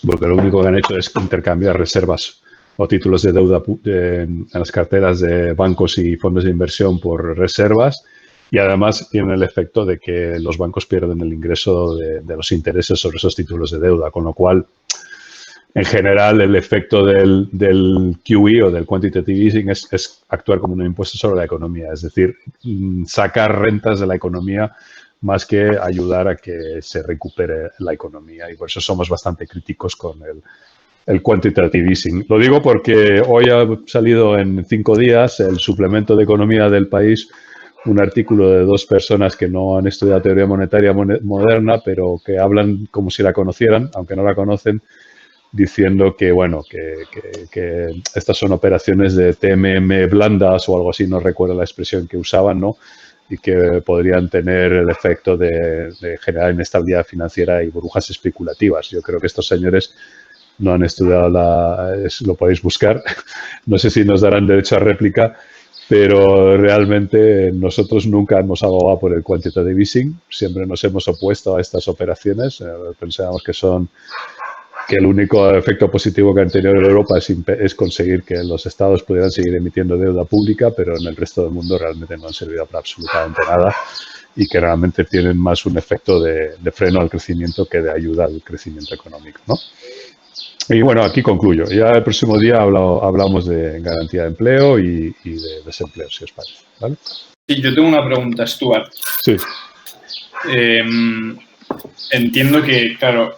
S1: porque lo único que han hecho es intercambiar reservas o títulos de deuda en las carteras de bancos y fondos de inversión por reservas, y además tienen el efecto de que los bancos pierden el ingreso de los intereses sobre esos títulos de deuda, con lo cual, en general, el efecto del QE o del quantitative easing es actuar como un impuesto sobre la economía, es decir, sacar rentas de la economía más que ayudar a que se recupere la economía, y por eso somos bastante críticos con el quantitative easing. Lo digo porque hoy ha salido en 5 días el suplemento de economía del País, un artículo de 2 personas que no han estudiado teoría monetaria moderna, pero que hablan como si la conocieran, aunque no la conocen, diciendo que, que estas son operaciones de TMM blandas o algo así, no recuerdo la expresión que usaban, ¿no? Y que podrían tener el efecto de generar inestabilidad financiera y burbujas especulativas. Yo creo que estos señores no han estudiado lo podéis buscar. No sé si nos darán derecho a réplica, pero realmente nosotros nunca hemos abogado por el quantitative easing. Siempre nos hemos opuesto a estas operaciones. Pensábamos que el único efecto positivo que han tenido en Europa es conseguir que los estados pudieran seguir emitiendo deuda pública, pero en el resto del mundo realmente no han servido para absolutamente nada, y que realmente tienen más un efecto de freno al crecimiento que de ayuda al crecimiento económico, ¿no? Y bueno, aquí concluyo. Ya el próximo día hablamos de garantía de empleo y de desempleo, si os parece, ¿vale?
S3: Sí, yo tengo una pregunta, Stuart.
S1: Sí.
S3: Entiendo que, claro,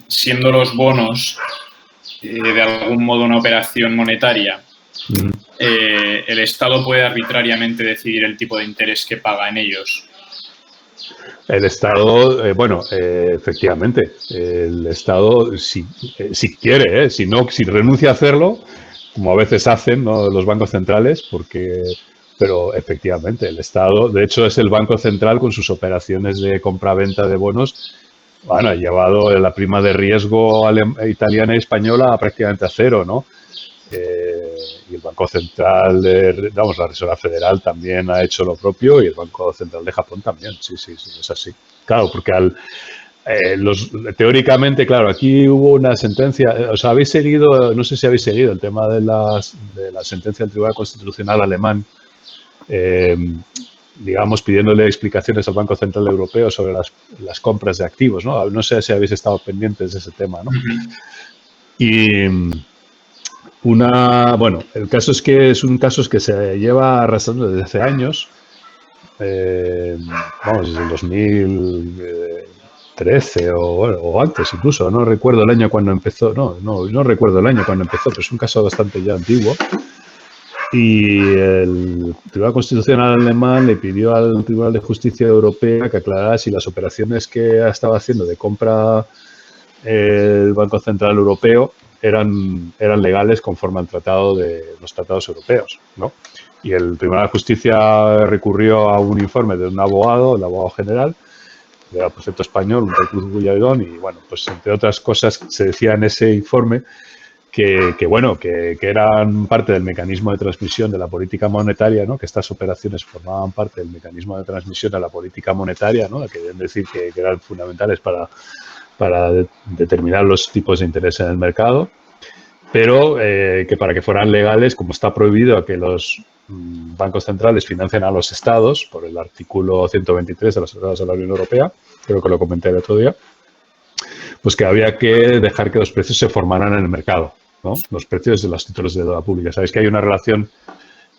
S3: siendo los bonos de algún modo una operación monetaria, el Estado puede arbitrariamente decidir el tipo de interés que paga en ellos.
S1: El Estado, efectivamente, el Estado, si quiere, si renuncia a hacerlo, como a veces hacen, ¿no?, los bancos centrales, pero efectivamente el Estado, de hecho, es el Banco Central con sus operaciones de compra-venta de bonos, bueno, ha llevado la prima de riesgo italiana y española prácticamente a cero, ¿no? Y el Banco Central, la Reserva Federal también ha hecho lo propio y el Banco Central de Japón también. Sí, es así. Claro, porque teóricamente, claro, aquí hubo una sentencia, o sea, habéis seguido, no sé si habéis seguido el tema de la sentencia del Tribunal Constitucional alemán, digamos, pidiéndole explicaciones al Banco Central Europeo sobre las compras de activos, ¿no? No sé si habéis estado pendientes de ese tema, ¿no? Y el caso es que se lleva arrastrando desde hace años, desde el 2013 o antes incluso, no recuerdo el año cuando empezó, no recuerdo el año cuando empezó, pero es un caso bastante ya antiguo. Y el Tribunal Constitucional alemán le pidió al Tribunal de Justicia Europea que aclarara si las operaciones que estaba haciendo de compra el Banco Central Europeo eran legales conforme al tratado de los tratados europeos, ¿no? Y el Tribunal de Justicia recurrió a un informe de un abogado, el abogado general, del precepto español, un tal Cruz Bullardón, y bueno, pues entre otras cosas se decía en ese informe que eran parte del mecanismo de transmisión de la política monetaria, ¿no? Que estas operaciones formaban parte del mecanismo de transmisión de la política monetaria, ¿no? Que deben decir que eran fundamentales para determinar los tipos de interés en el mercado, pero que para que fueran legales, como está prohibido que los bancos centrales financien a los estados por el artículo 123 de los tratados de la Unión Europea, creo que lo comenté el otro día, pues que había que dejar que los precios se formaran en el mercado, ¿no? Los precios de los títulos de deuda pública. Sabéis que hay una relación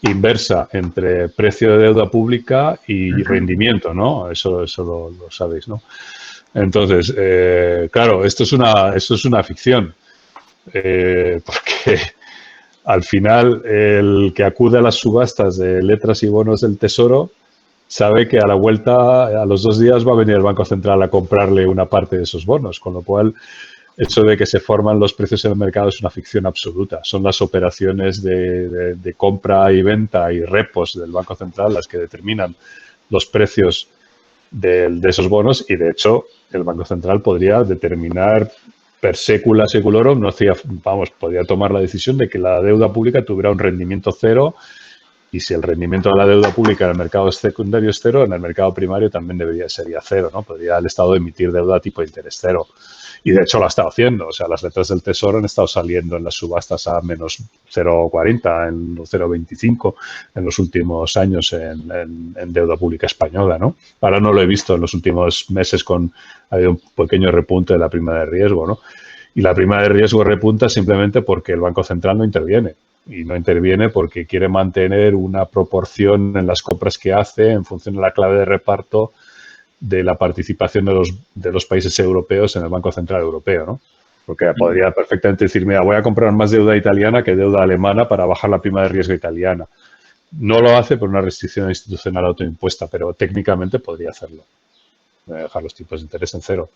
S1: inversa entre precio de deuda pública y rendimiento, ¿no? Eso lo sabéis, ¿no? Entonces, claro, esto es una ficción, porque al final el que acude a las subastas de letras y bonos del Tesoro sabe que a la vuelta, a los 2 días, va a venir el Banco Central a comprarle una parte de esos bonos, con lo cual eso de que se forman los precios en el mercado es una ficción absoluta. Son las operaciones de compra y venta y repos del Banco Central las que determinan los precios de esos bonos, y de hecho el Banco Central podría determinar per secula seculorum, podría tomar la decisión de que la deuda pública tuviera un rendimiento cero, y si el rendimiento de la deuda pública en el mercado secundario es cero, en el mercado primario también sería cero, ¿no? Podría el Estado emitir deuda tipo de interés cero. Y de hecho lo ha estado haciendo. O sea, las letras del Tesoro han estado saliendo en las subastas a menos 0,40, en 0,25 en los últimos años en deuda pública española, ¿no? Ahora no lo he visto en los últimos meses, ha habido un pequeño repunte de la prima de riesgo, ¿no? Y la prima de riesgo repunta simplemente porque el Banco Central no interviene. Y no interviene porque quiere mantener una proporción en las compras que hace en función de la clave de reparto de la participación de los países europeos en el Banco Central Europeo, ¿no? Porque podría perfectamente decir, mira, voy a comprar más deuda italiana que deuda alemana para bajar la prima de riesgo italiana. No lo hace por una restricción institucional autoimpuesta, pero técnicamente podría hacerlo. Dejar los tipos de interés en cero.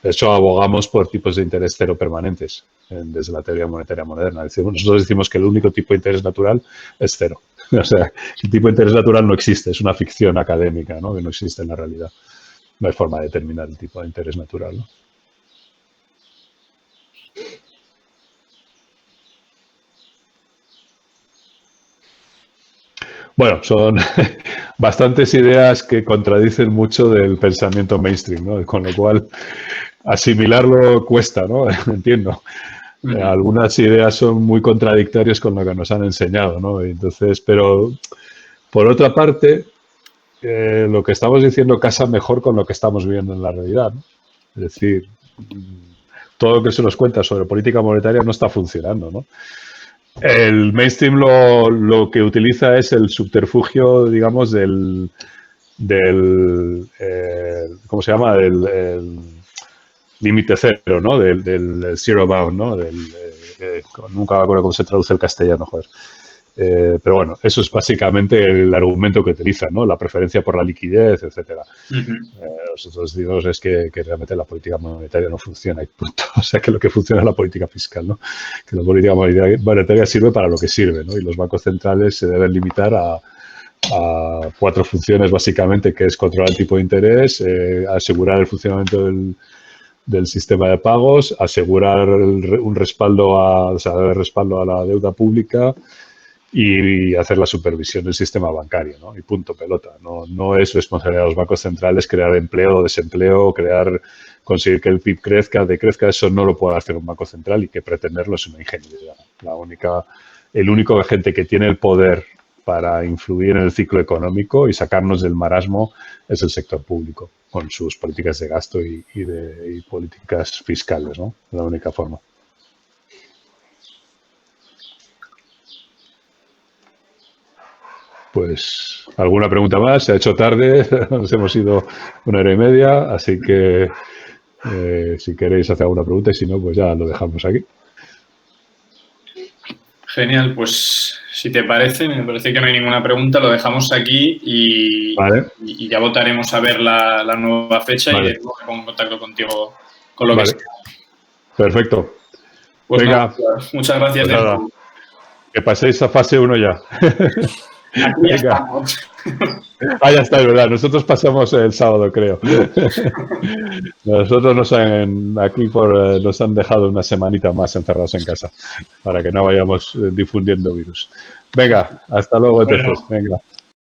S1: De hecho, abogamos por tipos de interés cero permanentes desde la teoría monetaria moderna. Nosotros decimos que el único tipo de interés natural es cero. O sea, el tipo de interés natural no existe, es una ficción académica, ¿no? Que no existe en la realidad. No hay forma de determinar el tipo de interés natural, ¿no? Bueno, son bastantes ideas que contradicen mucho del pensamiento mainstream, ¿no? Con lo cual, asimilarlo cuesta, ¿no? Entiendo. Algunas ideas son muy contradictorias con lo que nos han enseñado, ¿no? Entonces, pero por otra parte, lo que estamos diciendo casa mejor con lo que estamos viviendo en la realidad, ¿no? Es decir, todo lo que se nos cuenta sobre política monetaria no está funcionando, ¿no? El mainstream lo que utiliza es el subterfugio, digamos, ¿cómo se llama? Del límite cero, ¿no? Del zero bound, ¿no? Nunca me acuerdo cómo se traduce el castellano, joder. Pero bueno, eso es básicamente el argumento que utilizan, ¿no? La preferencia por la liquidez, etcétera. Nosotros decimos es que realmente la política monetaria no funciona y punto. O sea, que lo que funciona es la política fiscal, ¿no? Que la política monetaria sirve para lo que sirve, ¿no? Y los bancos centrales se deben limitar a 4 funciones básicamente, que es controlar el tipo de interés, asegurar el funcionamiento del sistema de pagos, asegurar un respaldo a la deuda pública y hacer la supervisión del sistema bancario, ¿no? Y punto pelota. No es responsabilidad de los bancos centrales crear empleo o desempleo, conseguir que el PIB decrezca, eso no lo puede hacer un banco central y que pretenderlo es una ingenuidad. El único agente que tiene el poder para influir en el ciclo económico y sacarnos del marasmo es el sector público, con sus políticas de gasto y políticas fiscales, ¿no? La única forma. Pues, ¿alguna pregunta más? Se ha hecho tarde, nos hemos ido 1h30, así que si queréis hacer alguna pregunta y si no, pues ya lo dejamos aquí.
S3: Genial, pues si te parece, me parece que no hay ninguna pregunta, lo dejamos aquí y ya votaremos a ver la nueva fecha y luego me pongo en contacto contigo con lo que sea.
S1: Perfecto.
S3: Pues venga, muchas gracias.
S1: Pues nada, que paséis a fase 1 ya.
S3: Aquí ya estamos.
S1: Ya está, es verdad. Nosotros pasamos el sábado, creo. Nosotros nos han dejado una semanita más encerrados en casa para que no vayamos difundiendo virus. Venga, hasta luego entonces. Venga.